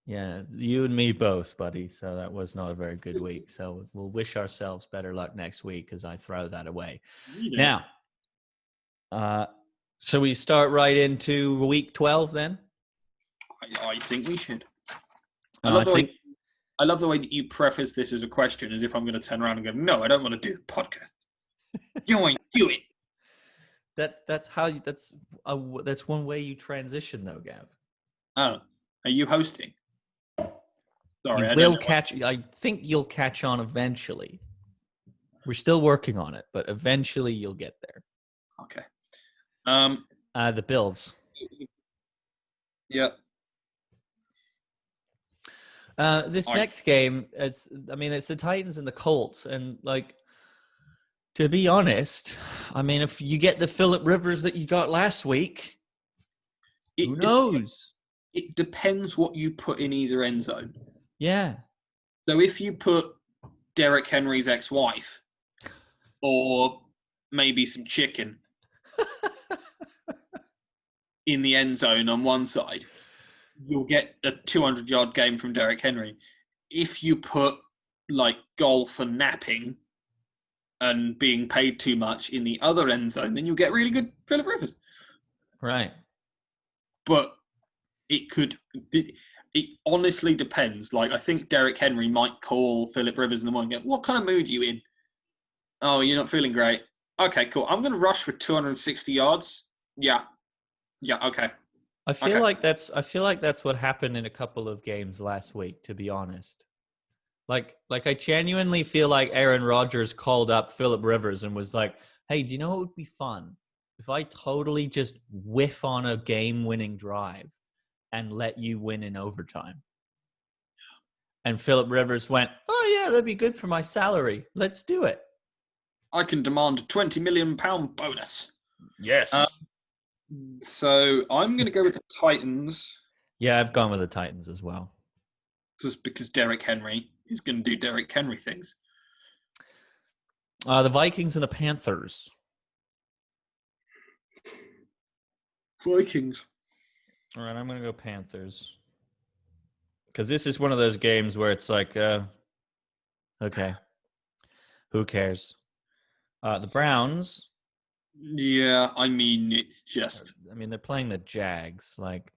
Yeah, you and me both, buddy. So that was not a very good week. So we'll wish ourselves better luck next week as I throw that away. Now, shall we start right into week 12 then? I think we should. I love the way that you preface this as a question, as if I'm going to turn around and go, "No, I don't want to do the podcast." You want to do it. That's one way you transition, though, Gav. Oh, are you hosting? Sorry, I think you'll catch on eventually. We're still working on it, but eventually you'll get there. Okay. The Bills. Yeah. This next game, it's the Titans and the Colts, and like, to be honest, I mean, if you get the Phillip Rivers that you got last week, who knows? It depends what you put in either end zone. Yeah. So if you put Derrick Henry's ex-wife, or maybe some chicken in the end zone on one side, you'll get a 200-yard game from Derrick Henry. If you put like golf and napping and being paid too much in the other end zone, then you'll get really good Phillip Rivers. Right. But it honestly depends. Like, I think Derrick Henry might call Phillip Rivers in the morning and go, "What kind of mood are you in?" "Oh, you're not feeling great." "Okay, cool. I'm going to rush for 260 yards. Yeah. Yeah, okay. I feel like that's what happened in a couple of games last week, to be honest. Like I genuinely feel like Aaron Rodgers called up Phillip Rivers and was like, "Hey, do you know what would be fun? If I totally just whiff on a game-winning drive and let you win in overtime." And Phillip Rivers went, "Oh yeah, that'd be good for my salary. Let's do it. I can demand a £20 million bonus." Yes. So I'm going to go with the Titans. Yeah, I've gone with the Titans as well. Just because Derrick Henry is going to do Derrick Henry things. The Vikings and the Panthers. Vikings. All right, I'm going to go Panthers. Because this is one of those games where it's like, okay, who cares? The Browns. Yeah, I mean, it's just... they're playing the Jags. Like,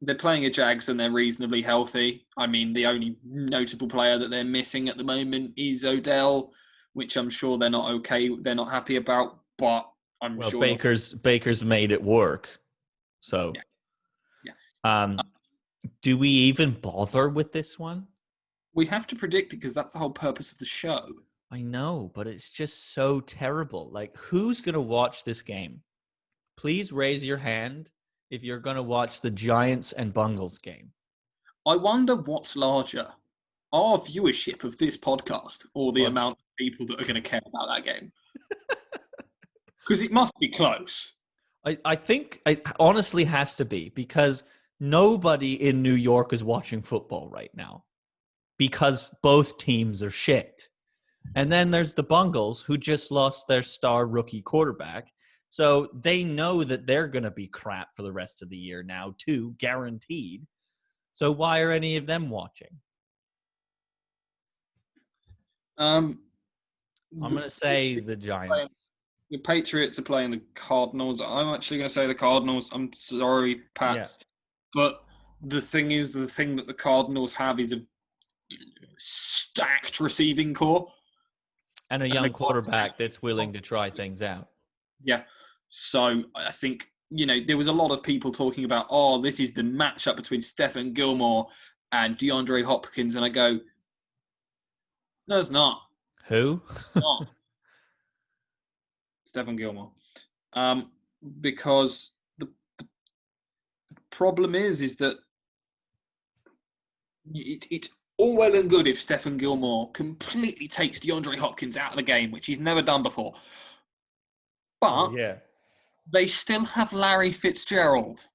they're playing a Jags and they're reasonably healthy. I mean, the only notable player that they're missing at the moment is Odell, which I'm sure they're not okay. They're not happy about, but I'm sure Baker's made it work. So, yeah. Do we even bother with this one? We have to predict it because that's the whole purpose of the show. I know, but it's just so terrible. Like, who's going to watch this game? Please raise your hand if you're going to watch the Giants and Bungles game. I wonder what's larger, our viewership of this podcast or the amount of people that are going to care about that game. Because it must be close. I think it honestly has to be, because nobody in New York is watching football right now because both teams are shit. And then there's the Bungles, who just lost their star rookie quarterback. So they know that they're going to be crap for the rest of the year now, too, guaranteed. So why are any of them watching? I'm going to say the Giants. The Patriots are playing the Cardinals. I'm actually going to say the Cardinals. I'm sorry, Pats. Yeah. But the thing is, the thing that the Cardinals have is a stacked receiving core. And a young quarterback that's willing to try things out. Yeah. So I think, there was a lot of people talking about, this is the matchup between Stephon Gilmore and DeAndre Hopkins. And I go, no, it's not. Who? It's not. Stephon Gilmore. Because the problem is that it's all well and good if Stephon Gilmore completely takes DeAndre Hopkins out of the game, which he's never done before. But they still have Larry Fitzgerald.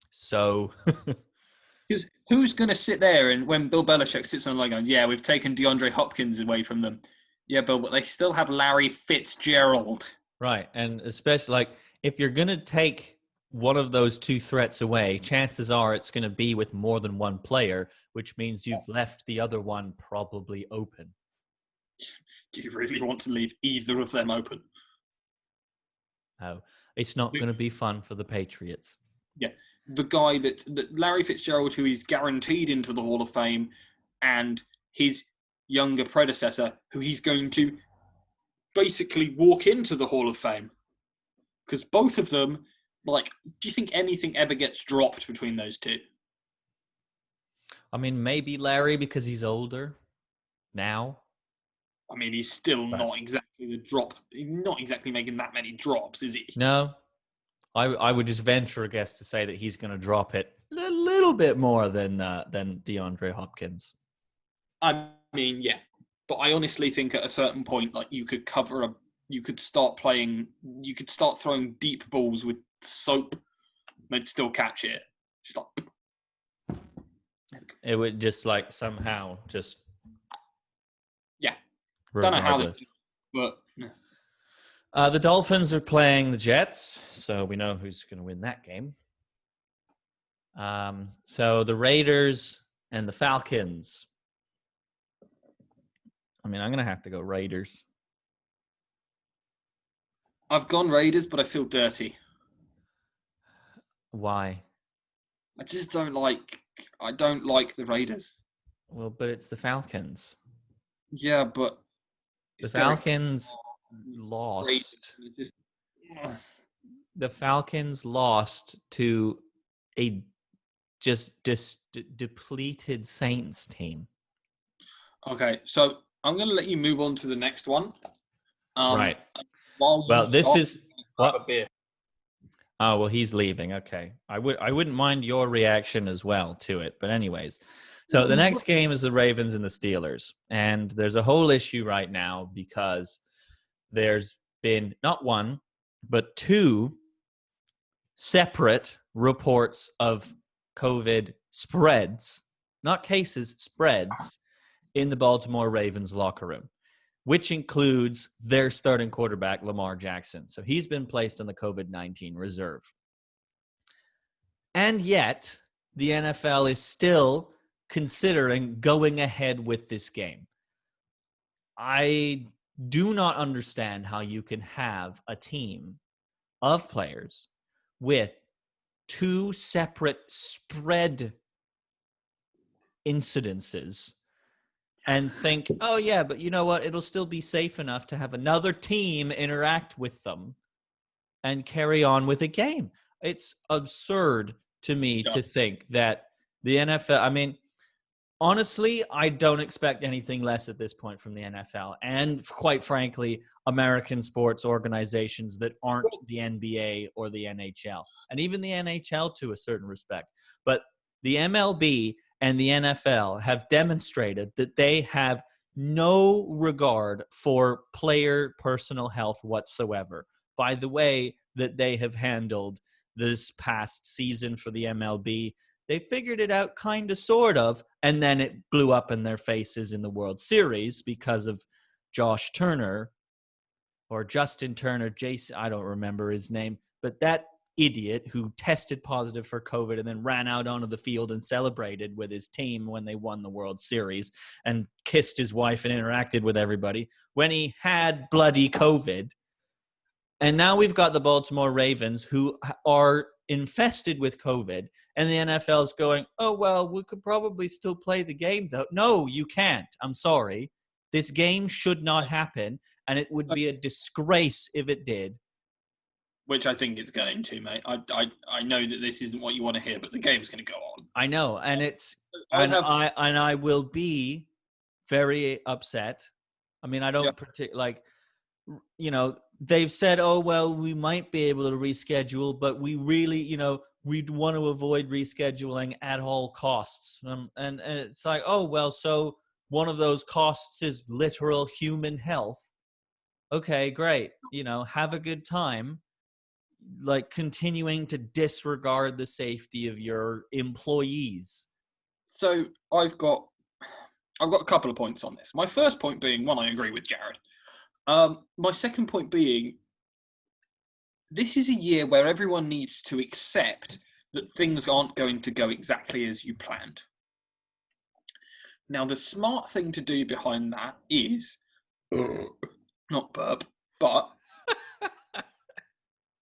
So... Because who's going to sit there and when Bill Belichick sits on the line going, we've taken DeAndre Hopkins away from them. Yeah, Bill, but they still have Larry Fitzgerald. Right, and especially, if you're going to take one of those two threats away, chances are it's going to be with more than one player, which means you've left the other one probably open. Do you really want to leave either of them open? No, it's not going to be fun for the Patriots. Yeah. The guy that Larry Fitzgerald, who is guaranteed into the Hall of Fame, and his younger predecessor, who he's going to basically walk into the Hall of Fame. Because both of them, do you think anything ever gets dropped between those two? I mean, maybe Larry because he's older now. I mean, he's still not exactly the drop. He's not exactly making that many drops, is he? No. I would just venture a guess to say that he's going to drop it a little bit more than DeAndre Hopkins. I mean, yeah, but I honestly think at a certain point, you could start throwing deep balls with soap, and they'd still catch it. Just it would just somehow just don't know how they do, but. Yeah. The Dolphins are playing the Jets, so we know who's going to win that game. So the Raiders and the Falcons. I mean, I'm going to have to go Raiders. I've gone Raiders, but I feel dirty. Why? I just don't like the Raiders. Well, but it's the Falcons. Yeah, but... The Falcons... lost. The Falcons lost to a just depleted Saints team. Okay, so I'm going to let you move on to the next one. Right. Well, this is what. Oh well, he's leaving. Okay, I wouldn't mind your reaction as well to it. But anyways, so the next game is the Ravens and the Steelers, and there's a whole issue right now because there's been not one, but two separate reports of COVID spreads, not cases, spreads in the Baltimore Ravens locker room, which includes their starting quarterback, Lamar Jackson. So he's been placed on the COVID-19 reserve. And yet, the NFL is still considering going ahead with this game. I do not understand how you can have a team of players with 2 separate spread incidences and think, oh yeah, but you know what? It'll still be safe enough to have another team interact with them and carry on with a game. It's absurd to me to think that the NFL, I mean, honestly, I don't expect anything less at this point from the NFL. And quite frankly, American sports organizations that aren't the NBA or the NHL. And even the NHL to a certain respect. But the MLB and the NFL have demonstrated that they have no regard for player personal health whatsoever by the way that they have handled this past season for the MLB. They figured it out kind of, sort of, and then it blew up in their faces in the World Series because of Josh Turner or Justin Turner, Jason, I don't remember his name, but that idiot who tested positive for COVID and then ran out onto the field and celebrated with his team when they won the World Series and kissed his wife and interacted with everybody when he had bloody COVID. And now we've got the Baltimore Ravens who are infested with COVID, and the NFL's going, oh, well, we could probably still play the game, though. No, you can't. I'm sorry. This game should not happen, and it would be a disgrace if it did. Which I think it's going to, mate. I know that this isn't what you want to hear, but the game's going to go on. I know, and I will be very upset. I mean, I don't particularly, you know, they've said, oh, well, we might be able to reschedule, but we really, you know, we'd want to avoid rescheduling at all costs. And it's like, oh, well, so one of those costs is literal human health. Okay, great. You know, have a good time. Like continuing to disregard the safety of your employees. So I've got a couple of points on this. My first point being, one, I agree with Jared. My second point being, this is a year where everyone needs to accept that things aren't going to go exactly as you planned. Now, the smart thing to do behind that is, not burp, but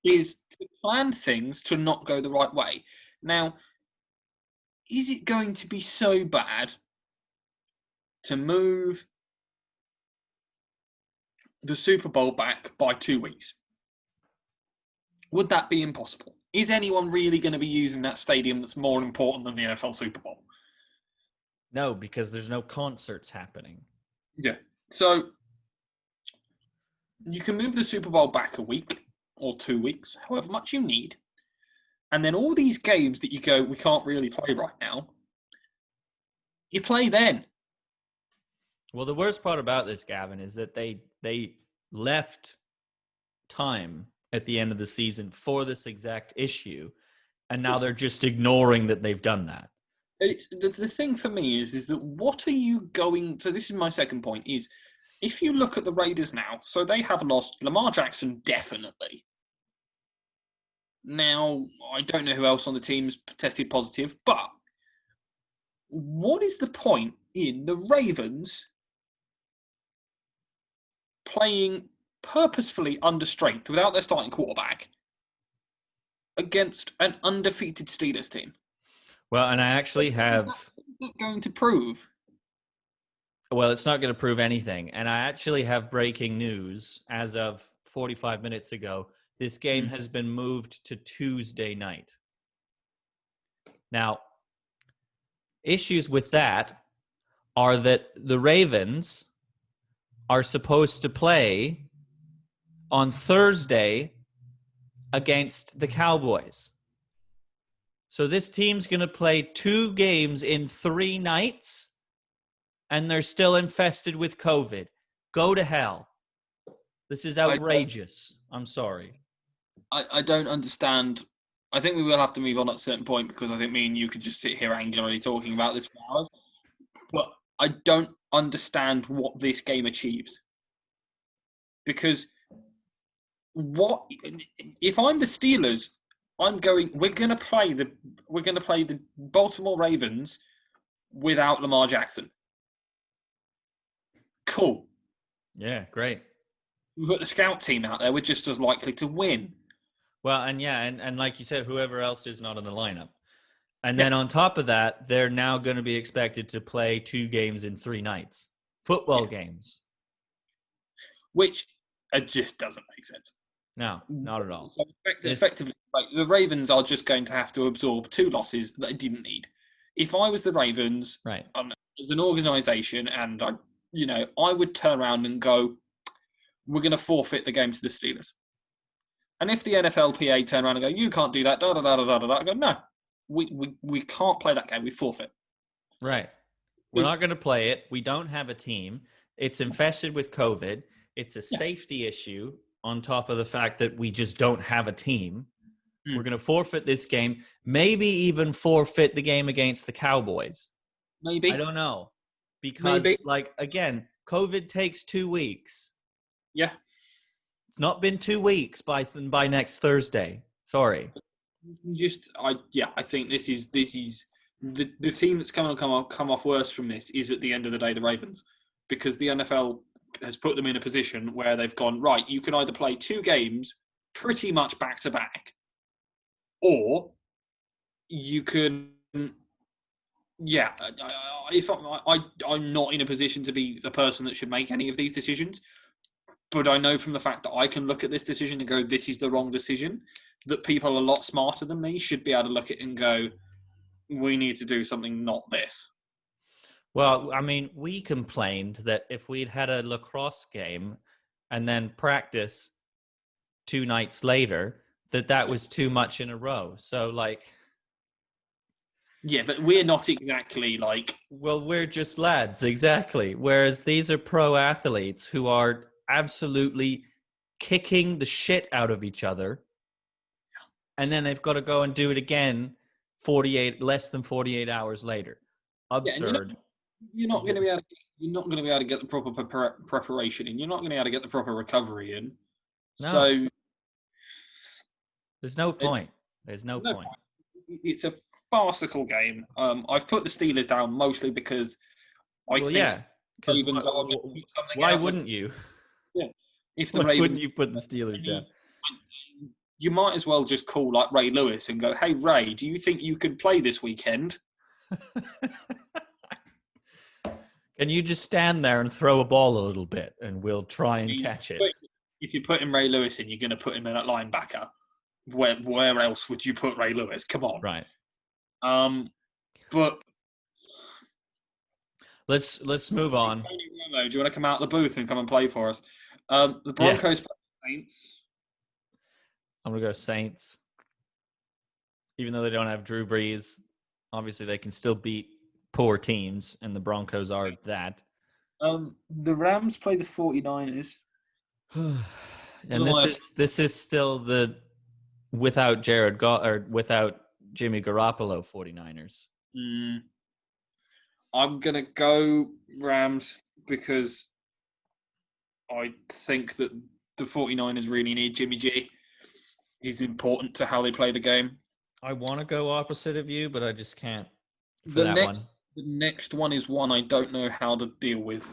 is to plan things to not go the right way. Now, is it going to be so bad to move the Super Bowl back by 2 weeks? Would that be impossible? Is anyone really going to be using that stadium that's more important than the NFL Super Bowl? No, because there's no concerts happening. Yeah. So you can move the Super Bowl back a week or 2 weeks, however much you need. And then all these games that you go, we can't really play right now, you play then. Well, the worst part about this, Gavin, is that they left time at the end of the season for this exact issue, and now they're just ignoring that they've done that. It's, the thing for me is that what are you going... So this is my second point, is if you look at the Raiders now, so they have lost Lamar Jackson, definitely. Now, I don't know who else on the team's tested positive, but what is the point in the Ravens playing purposefully under strength without their starting quarterback against an undefeated Steelers team? Well, and I actually have... What's that going to prove? Well, it's not going to prove anything. And I actually have breaking news as of 45 minutes ago. This game has been moved to Tuesday night. Now, issues with that are that the Ravens are supposed to play on Thursday against the Cowboys. So this team's going to play 2 games in 3 nights, and they're still infested with COVID. Go to hell. This is outrageous. I'm sorry. I don't understand. I think we will have to move on at a certain point because I think me and you could just sit here angrily talking about this for hours. But I don't understand what this game achieves. Because what if I'm the Steelers, we're gonna play the Baltimore Ravens without Lamar Jackson. Cool. Yeah, great. We put the scout team out there, we're just as likely to win. Well, and like you said, whoever else is not in the lineup. And Yeah, then on top of that, they're now going to be expected to play 2 games in 3 nights. Football yeah. games. Which just doesn't make sense. No, not at all. So This effectively, like, the Ravens are just going to have to absorb 2 losses that they didn't need. If I was the Ravens, right. as an organisation, and I would turn around and go, "We're going to forfeit the game to the Steelers." And if the NFLPA turn around and go, "You can't do that," da da da da da da, I go, "No, we can't play that game. We forfeit." Right. We're not going to play it. We don't have a team. It's infested with COVID. It's a Yeah. safety issue on top of the fact that we just don't have a team. Mm. We're going to forfeit this game, maybe even forfeit the game against the Cowboys. Maybe. I don't know. Because, Maybe. again, COVID takes 2 weeks. Yeah. It's not been 2 weeks by next Thursday. Sorry. I think this is the team that's come off worse from this is, at the end of the day, the Ravens, because the NFL has put them in a position where they've gone, right, you can either play 2 games pretty much back to back, or you can, if I'm not in a position to be the person that should make any of these decisions, but I know from the fact that I can look at this decision and go, this is the wrong decision, that people a lot smarter than me should be able to look at it and go, we need to do something, not this. Well, I mean, we complained that if we'd had a lacrosse game and then practice 2 nights later, that was too much in a row. So, yeah, but we're not exactly like... Well, we're just lads, exactly. Whereas these are pro athletes who are absolutely kicking the shit out of each other. And then they've got to go and do it again less than 48 hours later. Absurd. Yeah, you're not going to be able to get the proper preparation in. You're not going to be able to get the proper recovery in. No. So there's no point. There's no point. It's a farcical game. I've put the Steelers down mostly because I think Ravens are. Why wouldn't you? Yeah. If the Why Ravens, wouldn't you put the Steelers down? You might as well just call like Ray Lewis and go, "Hey Ray, do you think you could play this weekend?" Can you just stand there and throw a ball a little bit, and we'll try and catch it? If you put in Ray Lewis in, you're going to put him in at linebacker. Where else would you put Ray Lewis? Come on. Right. But let's move on. Do you want to come out of the booth and come and play for us? The Broncos play the Saints. I'm going to go Saints. Even though they don't have Drew Brees, obviously they can still beat poor teams, and the Broncos are that. The Rams play the 49ers. And this is still the without without Jimmy Garoppolo 49ers. I'm going to go Rams because I think that the 49ers really need Jimmy G. He's important to how they play the game. I want to go opposite of you, but I just can't for that one. The next one is one I don't know how to deal with.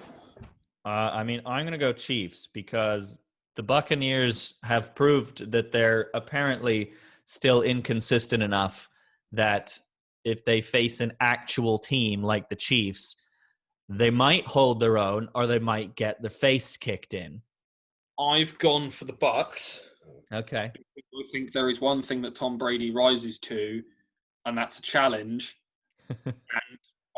I mean, I'm going to go Chiefs because the Buccaneers have proved that they're apparently still inconsistent enough that if they face an actual team like the Chiefs, they might hold their own or they might get their face kicked in. I've gone for the Bucs. Okay. I think there is one thing that Tom Brady rises to, and that's a challenge. And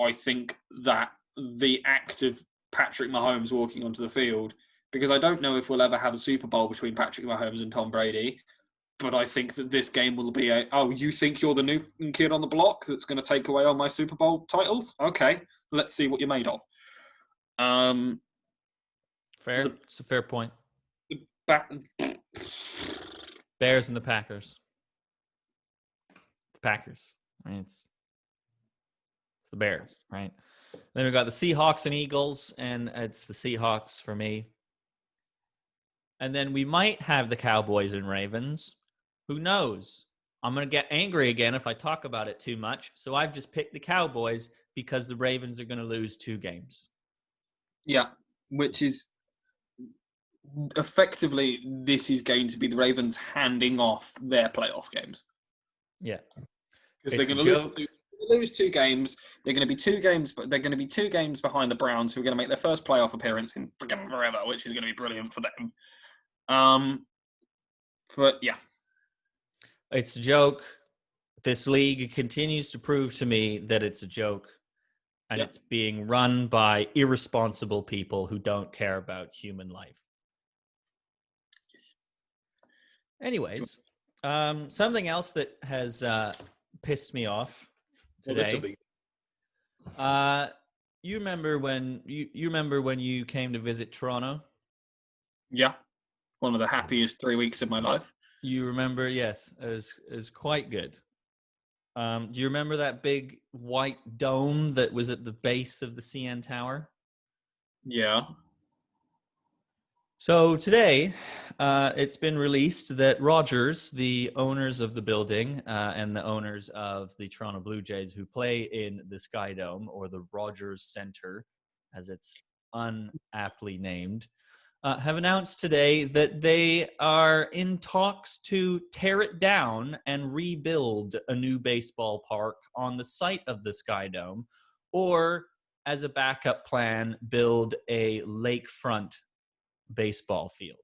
I think that the act of Patrick Mahomes walking onto the field, because I don't know if we'll ever have a Super Bowl between Patrick Mahomes and Tom Brady, but I think that this game will be you think you're the new kid on the block that's going to take away all my Super Bowl titles? Okay, let's see what you're made of. Fair. It's a fair point. Bears and the Packers. The Packers. Right? It's the Bears, right? Then we've got the Seahawks and Eagles, and it's the Seahawks for me. And then we might have the Cowboys and Ravens. Who knows? I'm going to get angry again if I talk about it too much. So I've just picked the Cowboys because the Ravens are going to lose 2 games. Yeah, which is effectively, this is going to be the Ravens handing off their playoff games. Yeah. Because they're going to lose 2 games. They're going to be 2 games, but they're going to be 2 games behind the Browns, who are going to make their first playoff appearance in freaking forever, which is going to be brilliant for them. But yeah, it's a joke. This league continues to prove to me that it's a joke, and it's being run by irresponsible people who don't care about human life. Anyways, something else that has pissed me off today. You remember when you came to visit Toronto? Yeah, one of the happiest 3 weeks of my life. You remember? Yes, it was quite good. Do you remember that big white dome that was at the base of the CN Tower? Yeah. So today, it's been released that Rogers, the owners of the building and the owners of the Toronto Blue Jays who play in the Skydome, or the Rogers Centre, as it's unaptly named, have announced today that they are in talks to tear it down and rebuild a new baseball park on the site of the Skydome, or as a backup plan, build a lakefront baseball field.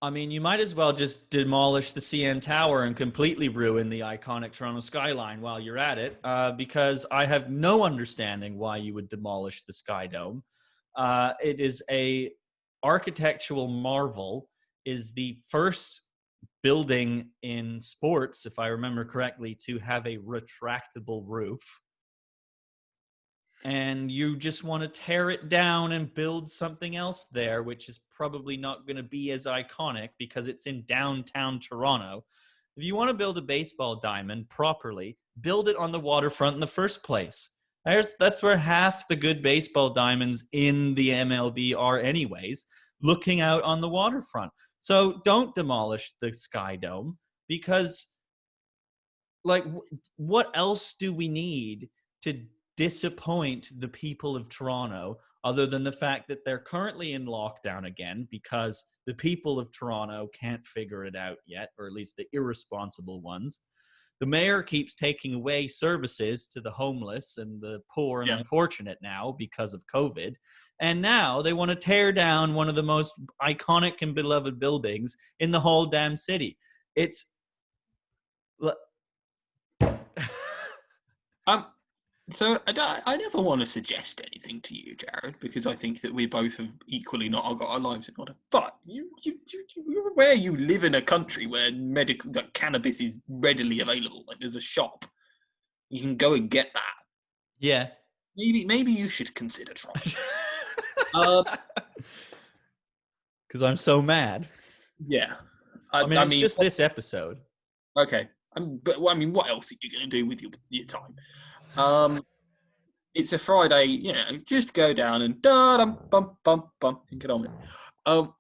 I mean, you might as well just demolish the CN Tower and completely ruin the iconic Toronto skyline while you're at it, because I have no understanding why you would demolish the Skydome. It is a architectural marvel, is the first building in sports, if I remember correctly, to have a retractable roof. And you just want to tear it down and build something else there, which is probably not going to be as iconic because it's in downtown Toronto. If you want to build a baseball diamond properly, build it on the waterfront in the first place. That's where half the good baseball diamonds in the MLB are anyways, looking out on the waterfront. So don't demolish the Skydome, because, like, what else do we need to disappoint the people of Toronto other than the fact that they're currently in lockdown again because the people of Toronto can't figure it out yet, or at least the irresponsible ones. The mayor keeps taking away services to the homeless and the poor and unfortunate now because of COVID. And now they want to tear down one of the most iconic and beloved buildings in the whole damn city. It's So I never want to suggest anything to you, Jared, because I think that we both have equally not got our lives in order. But you're aware you live in a country where that cannabis is readily available. Like, there's a shop, you can go and get that. Yeah. Maybe you should consider trying. Because I'm so mad. Yeah. I mean, it's just this episode. Okay. But I mean, what else are you going to do with your time? It's a Friday, just go down and and get on with it.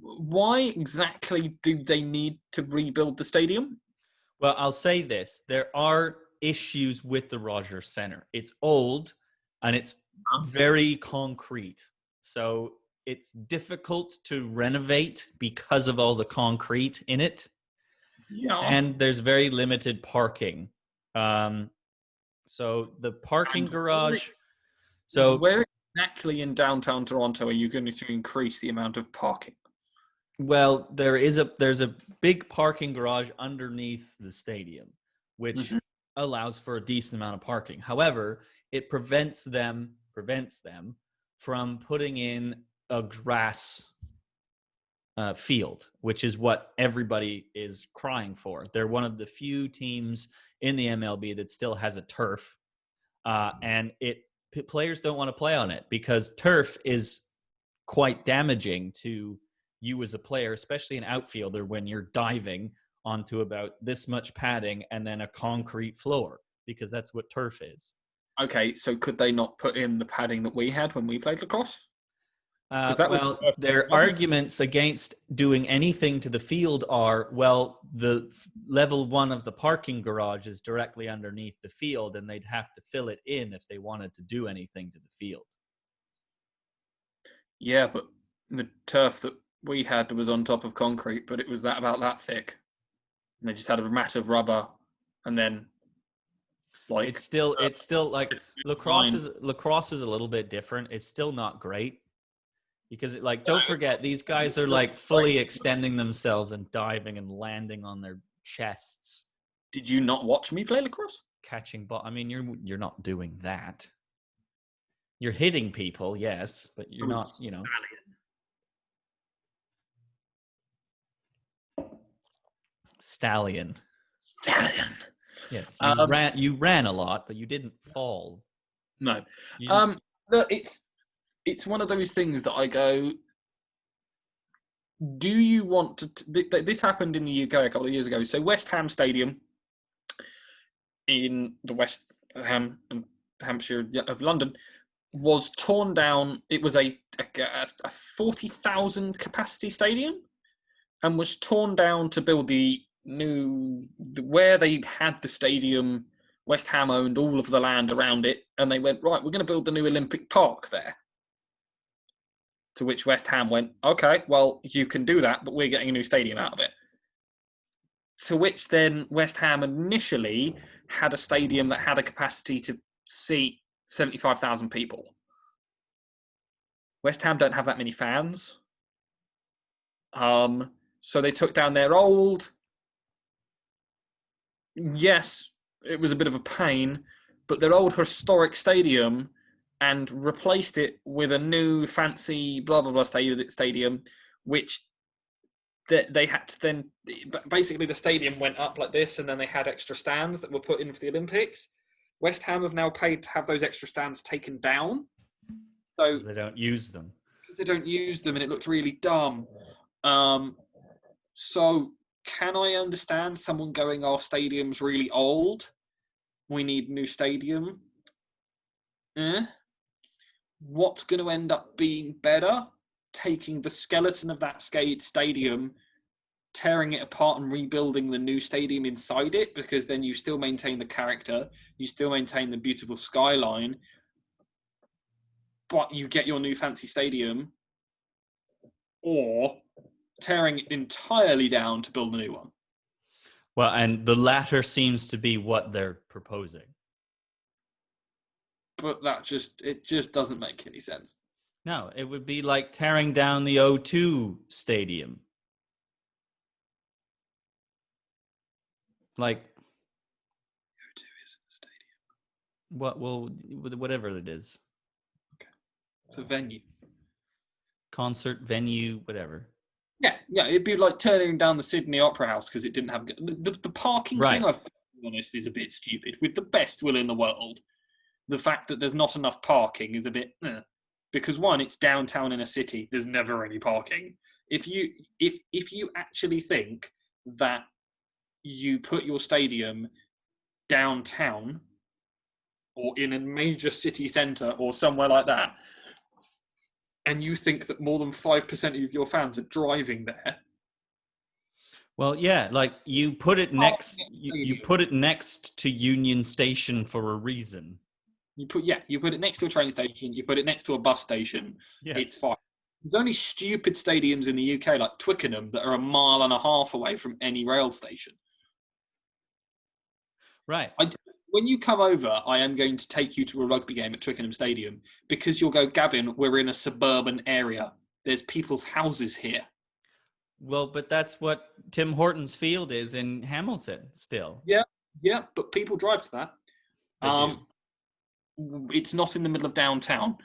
Why exactly do they need to rebuild the stadium? Well, I'll say this. There are issues with the Rogers Centre. It's old and it's very concrete. So it's difficult to renovate because of all the concrete in it. Yeah. And there's very limited parking. So the parking garage. So where exactly in downtown Toronto are you going to increase the amount of parking? Well, there's a big parking garage underneath the stadium, which allows for a decent amount of parking. However, it prevents them from putting in a grass field, which is what everybody is crying for. They're one of the few teams in the MLB that still has a turf, and players don't want to play on it because turf is quite damaging to you as a player, especially an outfielder, when you're diving onto about this much padding and then a concrete floor, because that's what turf is. Okay, so could they not put in the padding that we had when we played lacrosse? Well, their arguments against doing anything to the field are, well, the level 1 of the parking garage is directly underneath the field, and they'd have to fill it in if they wanted to do anything to the field. Yeah, but the turf that we had was on top of concrete, but it was about that thick. And they just had a mat of rubber, and then like It's still like lacrosse line. is a little bit different. It's still not great because don't forget these guys are like fully extending themselves and diving and landing on their chests, Did you not watch me play lacrosse? catching ball. I mean, you're not doing that. You're hitting people, yes, but you're not, stallion. Stallion. Yes, you ran a lot, but you didn't fall. No. You Look, it's one of those things that I go, do you want to this happened in the UK a couple of years ago. So West Ham Stadium in the West Ham and Hampshire of London was torn down. It was a 40,000 capacity stadium and was torn down to build the new, where they had the stadium. West Ham owned all of the land around it, and they went, right, we're going to build the new Olympic Park there. To which West Ham went, okay, well, you can do that, but we're getting a new stadium out of it. To which then West Ham initially had a stadium that had a capacity to seat 75,000 people. West Ham don't have that many fans. So they took down their old, yes, it was a bit of a pain, but their old historic stadium and replaced it with a new fancy blah, blah, blah stadium, which they had to then, basically the stadium went up like this, and then they had extra stands that were put in for the Olympics. West Ham have now paid to have those extra stands taken down. So they don't use them. They don't use them, and it looked really dumb. So can I understand someone going, our stadium's really old, we need a new stadium? What's going to end up being better? Taking the skeleton of that stadium, tearing it apart and rebuilding the new stadium inside it, because then you still maintain the character, you still maintain the beautiful skyline, but you get your new fancy stadium, or tearing it entirely down to build a new one. Well, and the latter seems to be what they're proposing. But it just doesn't make any sense. No, it would be like tearing down the O2 stadium. Like, O2 isn't a stadium. Well, whatever it is. Okay. It's a venue. Concert venue, whatever. Yeah, it'd be like turning down the Sydney Opera House because it didn't have the parking thing. I've to be honest, is a bit stupid. With the best will in the world, the fact that there's not enough parking is a bit because one, it's downtown in a city. There's never any parking. If you actually think that you put your stadium downtown or in a major city centre or somewhere like that, and you think that more than 5% of your fans are driving there. Well, yeah, like you put it next. You put it next to Union Station for a reason. You put it next to a train station. You put it next to a bus station. Yeah. It's fine. There's only stupid stadiums in the UK like Twickenham that are 1.5 miles away from any rail station. Right. When you come over, I am going to take you to a rugby game at Twickenham Stadium because you'll go, Gavin, we're in a suburban area. There's people's houses here. Well, but that's what Tim Hortons Field is in Hamilton still. Yeah, but people drive to that. It's not in the middle of downtown.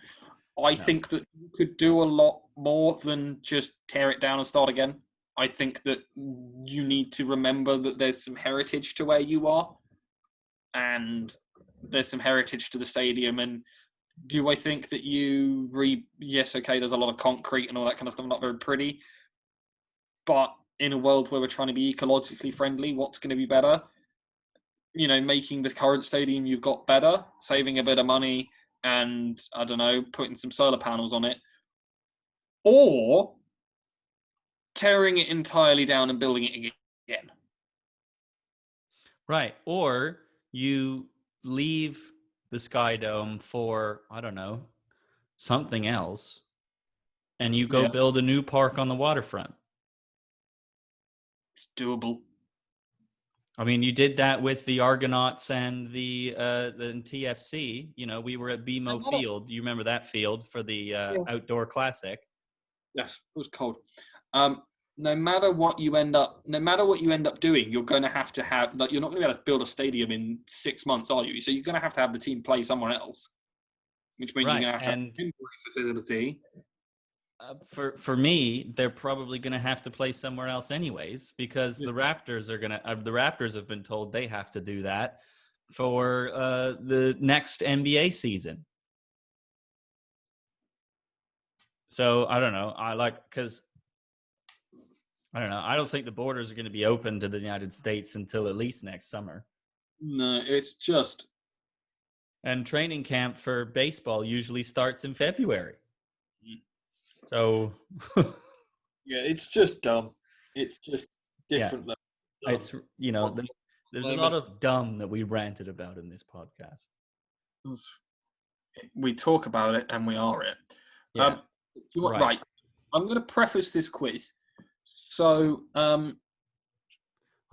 I think that you could do a lot more than just tear it down and start again. I think that you need to remember that there's some heritage to where you are. And there's some heritage to the stadium. And do I think that yes, okay, there's a lot of concrete and all that kind of stuff, not very pretty. But in a world where we're trying to be ecologically friendly, what's going to be better? Making the current stadium you've got better, saving a bit of money, and, I don't know, putting some solar panels on it. Or tearing it entirely down and building it again. Right. Or you leave the Skydome for, I don't know, something else. and you go build a new park on the waterfront. It's doable. I mean, you did that with the Argonauts and the TFC. You know, we were at BMO Field. You remember that field for the outdoor classic? Yes, it was cold. No matter what you end up doing, you're going to have, like, you're not going to be able to build a stadium in 6 months, are you? So you're going to have the team play somewhere else, which means you're going to have a temporary facility. For me, they're probably going to have to play somewhere else anyways, because the Raptors have been told they have to do that for the next NBA season. So I don't know. I don't think the borders are going to be open to the United States until at least next summer. No, it's just. And training camp for baseball usually starts in February. So. Yeah, it's just dumb. It's just different. Yeah. It's, there's a lot of dumb that we ranted about in this podcast. We talk about it and we are it. Yeah. Right. I'm going to preface this quiz. So, I'm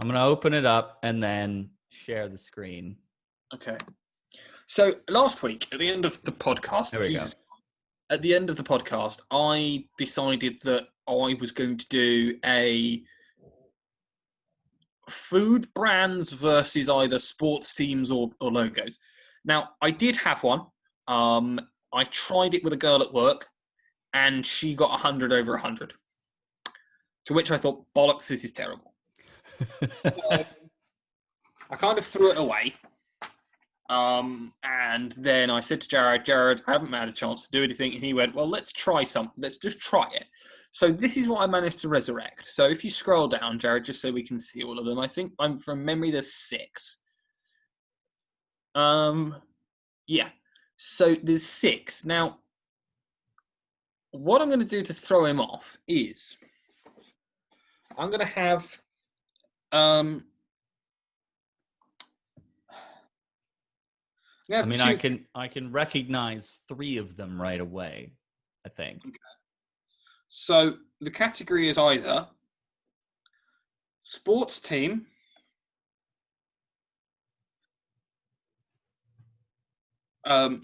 going to open it up and then share the screen. Okay. So last week at the end of the podcast, at the end of the podcast, I decided that I was going to do a food brands versus either sports teams or logos. Now, I did have one. I tried it with a girl at work, and she got 100 over 100. To which I thought, bollocks, this is terrible. I kind of threw it away. And then I said to Jared, I haven't had a chance to do anything. And he went, well, let's try something. Let's just try it. So this is what I managed to resurrect. So if you scroll down, Jared, just so we can see all of them, I think from memory, there's 6. Yeah. So there's 6. Now, what I'm going to do to throw him off is I'm going to have, I can recognize 3 of them right away, I think. Okay. So the category is either sports team,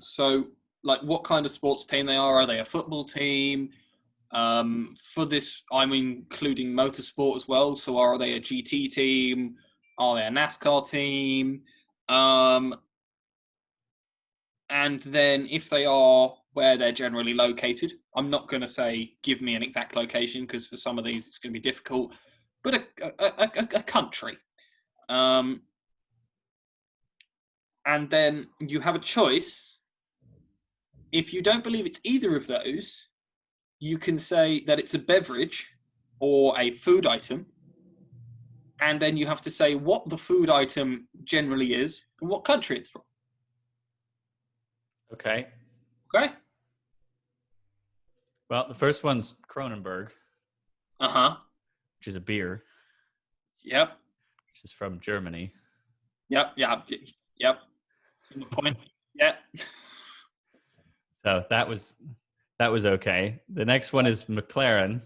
so like what kind of sports team they are. Are they a football team? For this, I'm including motorsport as well. So are they a GT team? Are they a NASCAR team? And then if they are, where they're generally located. I'm not going to say give me an exact location, because for some of these it's going to be difficult, but a country. And then you have a choice. If you don't believe it's either of those, you can say that it's a beverage or a food item. And then you have to say what the food item generally is and what country it's from. Okay. Okay. Well, the first one's Kronenberg. Which is a beer. Yep. Which is from Germany. Yep. See the point? Yeah. So that was okay. The next one is McLaren,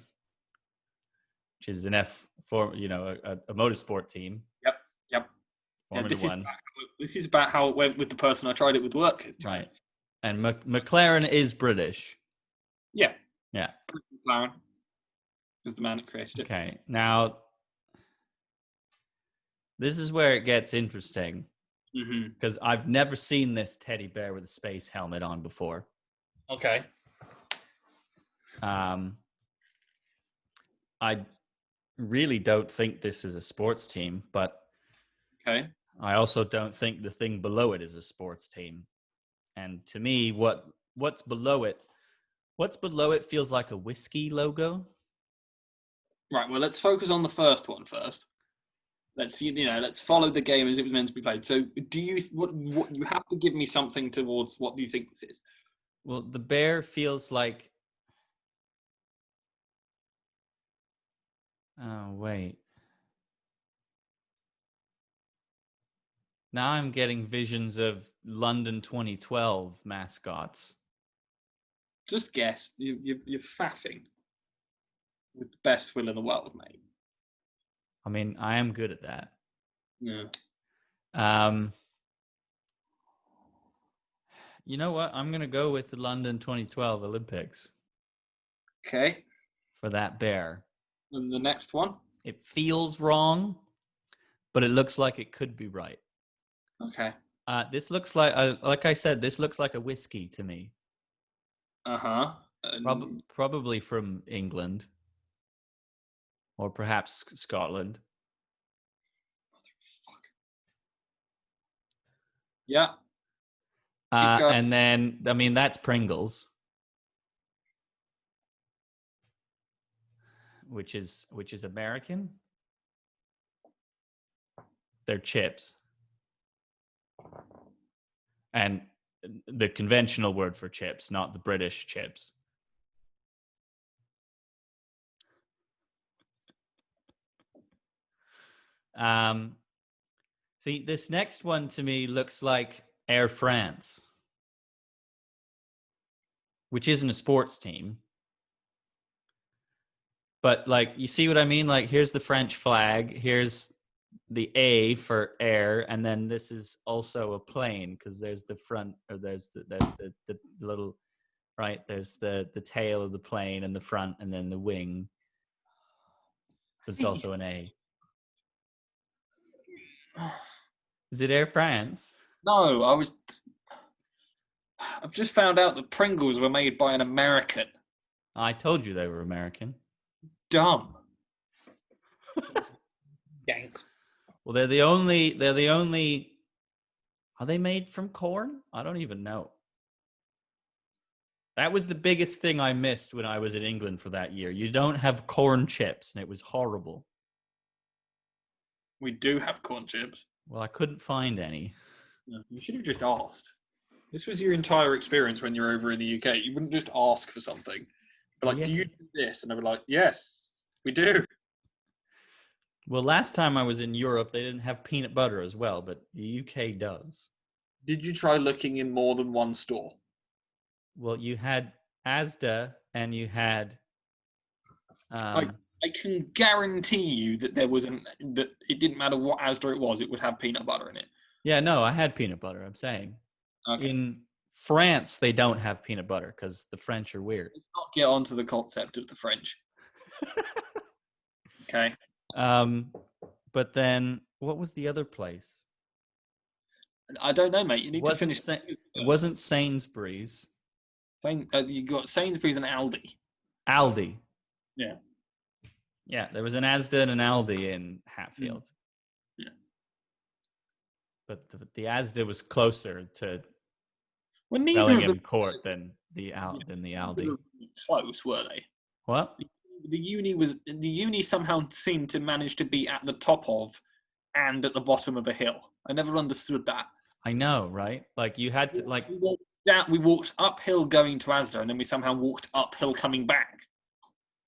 which is an a motorsport team. Yep. Formula One. This is about how it went with the person I tried it with work. Right. And McLaren is British. Yeah. McLaren is the man that created it. Okay. Now, this is where it gets interesting. Because I've never seen this teddy bear with a space helmet on before. Okay. I really don't think this is a sports team, but okay. I also don't think the thing below it is a sports team. And to me, what's below it feels like a whiskey logo. Right. Well, let's focus on the first one first. Let's follow the game as it was meant to be played. So, what you have to give me something towards what do you think this is? Well, the bear feels like. Oh wait. Now I'm getting visions of London 2012 mascots. Just guess. You're faffing with the best will in the world, mate. I mean, I am good at that. Yeah. You know what? I'm gonna go with the London 2012 Olympics Okay. for that bear. And the next one. It feels wrong, but it looks like it could be right. Okay. This looks like I said, this looks like a whiskey to me. Uh-huh. Probably from England or perhaps Scotland. Yeah. Keep going. And then, I mean, that's Pringles, which is American. They're chips. And the conventional word for chips, not the British chips. See, this next one to me looks like Air France, which isn't a sports team. But like, you see what I mean? Like, here's the French flag. Here's the A for air, and then this is also a plane because there's the front, or there's the little, right? There's the tail of the plane and the front, and then the wing. But it's also an A. Is it Air France? No, I've just found out that Pringles were made by an American. I told you they were American. Dumb. Yanks. Well, they're the only. Are they made from corn? I don't even know. That was the biggest thing I missed when I was in England for that year. You don't have corn chips, and it was horrible. We do have corn chips. Well, I couldn't find any. No, you should have just asked. This was your entire experience when you're over in the UK. You wouldn't just ask for something. But like, Yes. do you do this? And they were like, yes, we do. Well, last time I was in Europe, they didn't have peanut butter as well, but the UK does. Did you try looking in more than one store? Well, you had Asda and you had. I can guarantee you that that it didn't matter what Asda it was, it would have peanut butter in it. Yeah, no, I had peanut butter. I'm saying. Okay. In France, they don't have peanut butter because the French are weird. Let's not get onto the concept of the French. Okay. But then what was the other place? I don't know, mate. You need to finish. It wasn't Sainsbury's. You got Sainsbury's and Aldi. Aldi. Yeah. Yeah, there was an Asda and an Aldi in Hatfield. Yeah. But the Asda was closer to neither Bellingham of them Court than the Aldi. Close, were they? What? The uni somehow seemed to manage to be at the top of and at the bottom of a hill. I never understood that. I know, right? Like you had to like we walked uphill going to Asda, and then we somehow walked uphill coming back.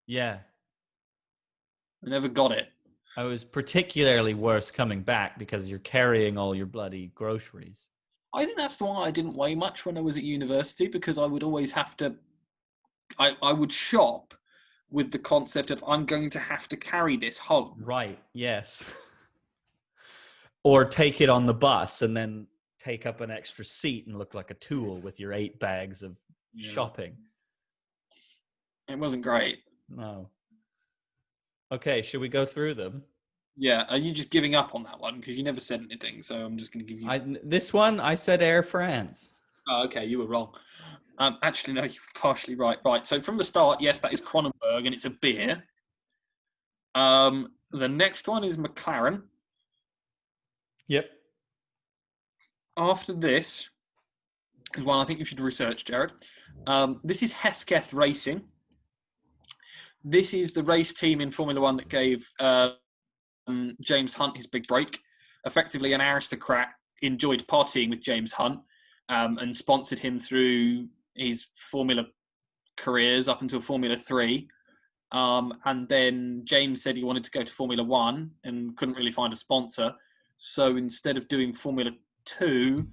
Yeah. I never got it. I was particularly worse coming back because you're carrying all your bloody groceries. I think that's why I didn't weigh much when I was at university, because I would always have to. I would shop with the concept of I'm going to have to carry this home. Right. Yes. Or take it on the bus and then take up an extra seat and look like a tool with your 8 bags of shopping. It wasn't great. No. Okay, should we go through them? Yeah, are you just giving up on that one? Because you never said anything, so I'm just going to give you... This one, I said Air France. Oh, okay, you were wrong. Actually, no, you were partially right. Right, so from the start, yes, that is Kronenberg, and it's a beer. The next one is McLaren. Yep. After this is one I think you should research, Jared. This is Hesketh Racing. This is the race team in Formula One that gave James Hunt his big break. Effectively, an aristocrat enjoyed partying with James Hunt and sponsored him through his Formula careers up until Formula 3. And then James said he wanted to go to Formula 1 and couldn't really find a sponsor. So instead of doing Formula 2,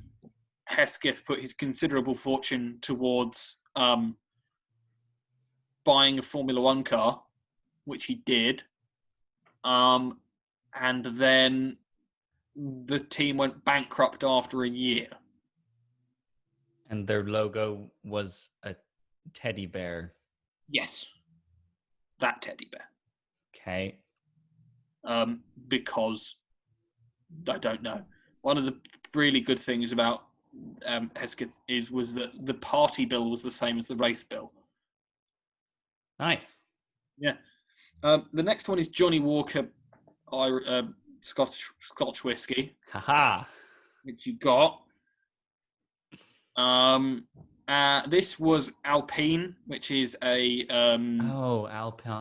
Hesketh put his considerable fortune towards buying a Formula One car, which he did. And then the team went bankrupt after a year. And their logo was a teddy bear. Yes. That teddy bear. Okay. Because I don't know. One of the really good things about Hesketh was that the party bill was the same as the race bill. Nice. Yeah. The next one is Johnny Walker Scotch whiskey. Haha. Which you got. This was Alpine, which is a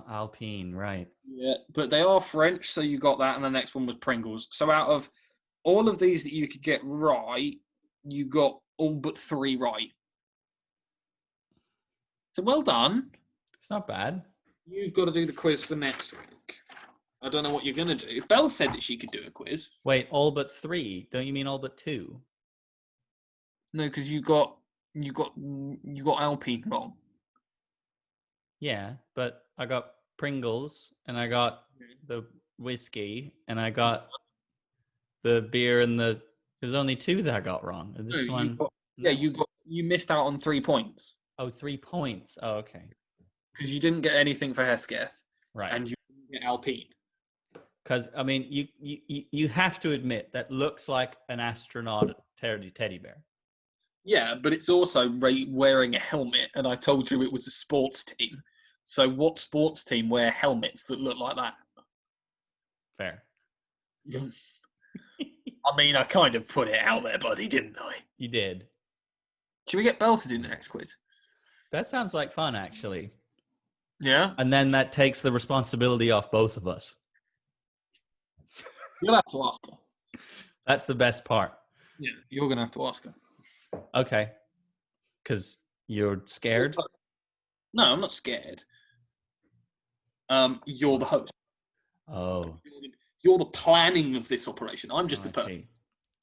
Alpine, right. Yeah, but they are French, so you got that, and the next one was Pringles. So out of all of these that you could get right, you got all but 3 right. So well done. It's not bad. You've got to do the quiz for next week. I don't know what you're going to do. Belle said that she could do a quiz. Wait, all but 3? Don't you mean all but 2? No, because you got Alpine wrong. Yeah, but I got Pringles, and I got the whiskey, and I got the beer, and there's only 2 that I got wrong. This one, you missed out on 3 points. Oh, 3 points. Oh, okay. Because you didn't get anything for Hesketh, right? And you didn't get Alpine. Because I mean, you have to admit that looks like an astronaut teddy bear. Yeah, but it's also wearing a helmet, and I told you it was a sports team. So what sports team wear helmets that look like that? Fair. I mean, I kind of put it out there, buddy, didn't I? You did. Should we get Belle to do the next quiz? That sounds like fun, actually. Yeah? And then that takes the responsibility off both of us. You'll have to ask her. That's the best part. Yeah, you're going to have to ask her. Okay. Because you're scared? No, I'm not scared. You're the host. Oh. You're the planning of this operation. I'm just the person.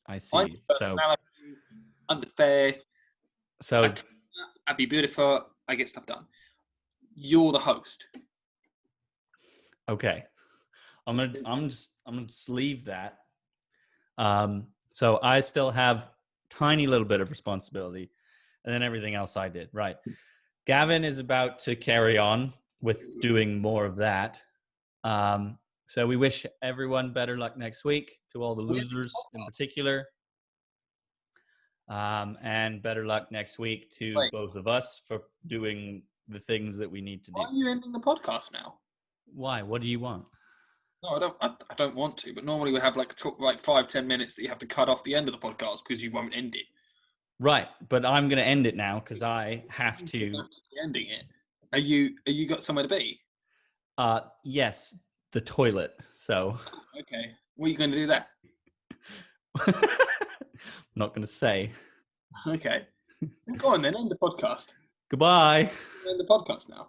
I see. I'm the fair. So I'd be beautiful. I get stuff done. You're the host. Okay. I'm gonna just leave that. So I still have tiny little bit of responsibility, and then everything else I did. Right. Gavin is about to carry on with doing more of that. So we wish everyone better luck next week, to all the losers in particular. And better luck next week to both of us for doing the things that we need to do. Why are you ending the podcast now? Why? What do you want? No, I don't want to. But normally we have like 5-10 minutes that you have to cut off the end of the podcast because you won't end it. Right, but I'm going to end it now because I have to. Ending it. Are you got somewhere to be? Yes, the toilet. So. Okay, what are you going to do there? I'm not going to say. Okay, go on then. End the podcast. Goodbye. End the podcast now.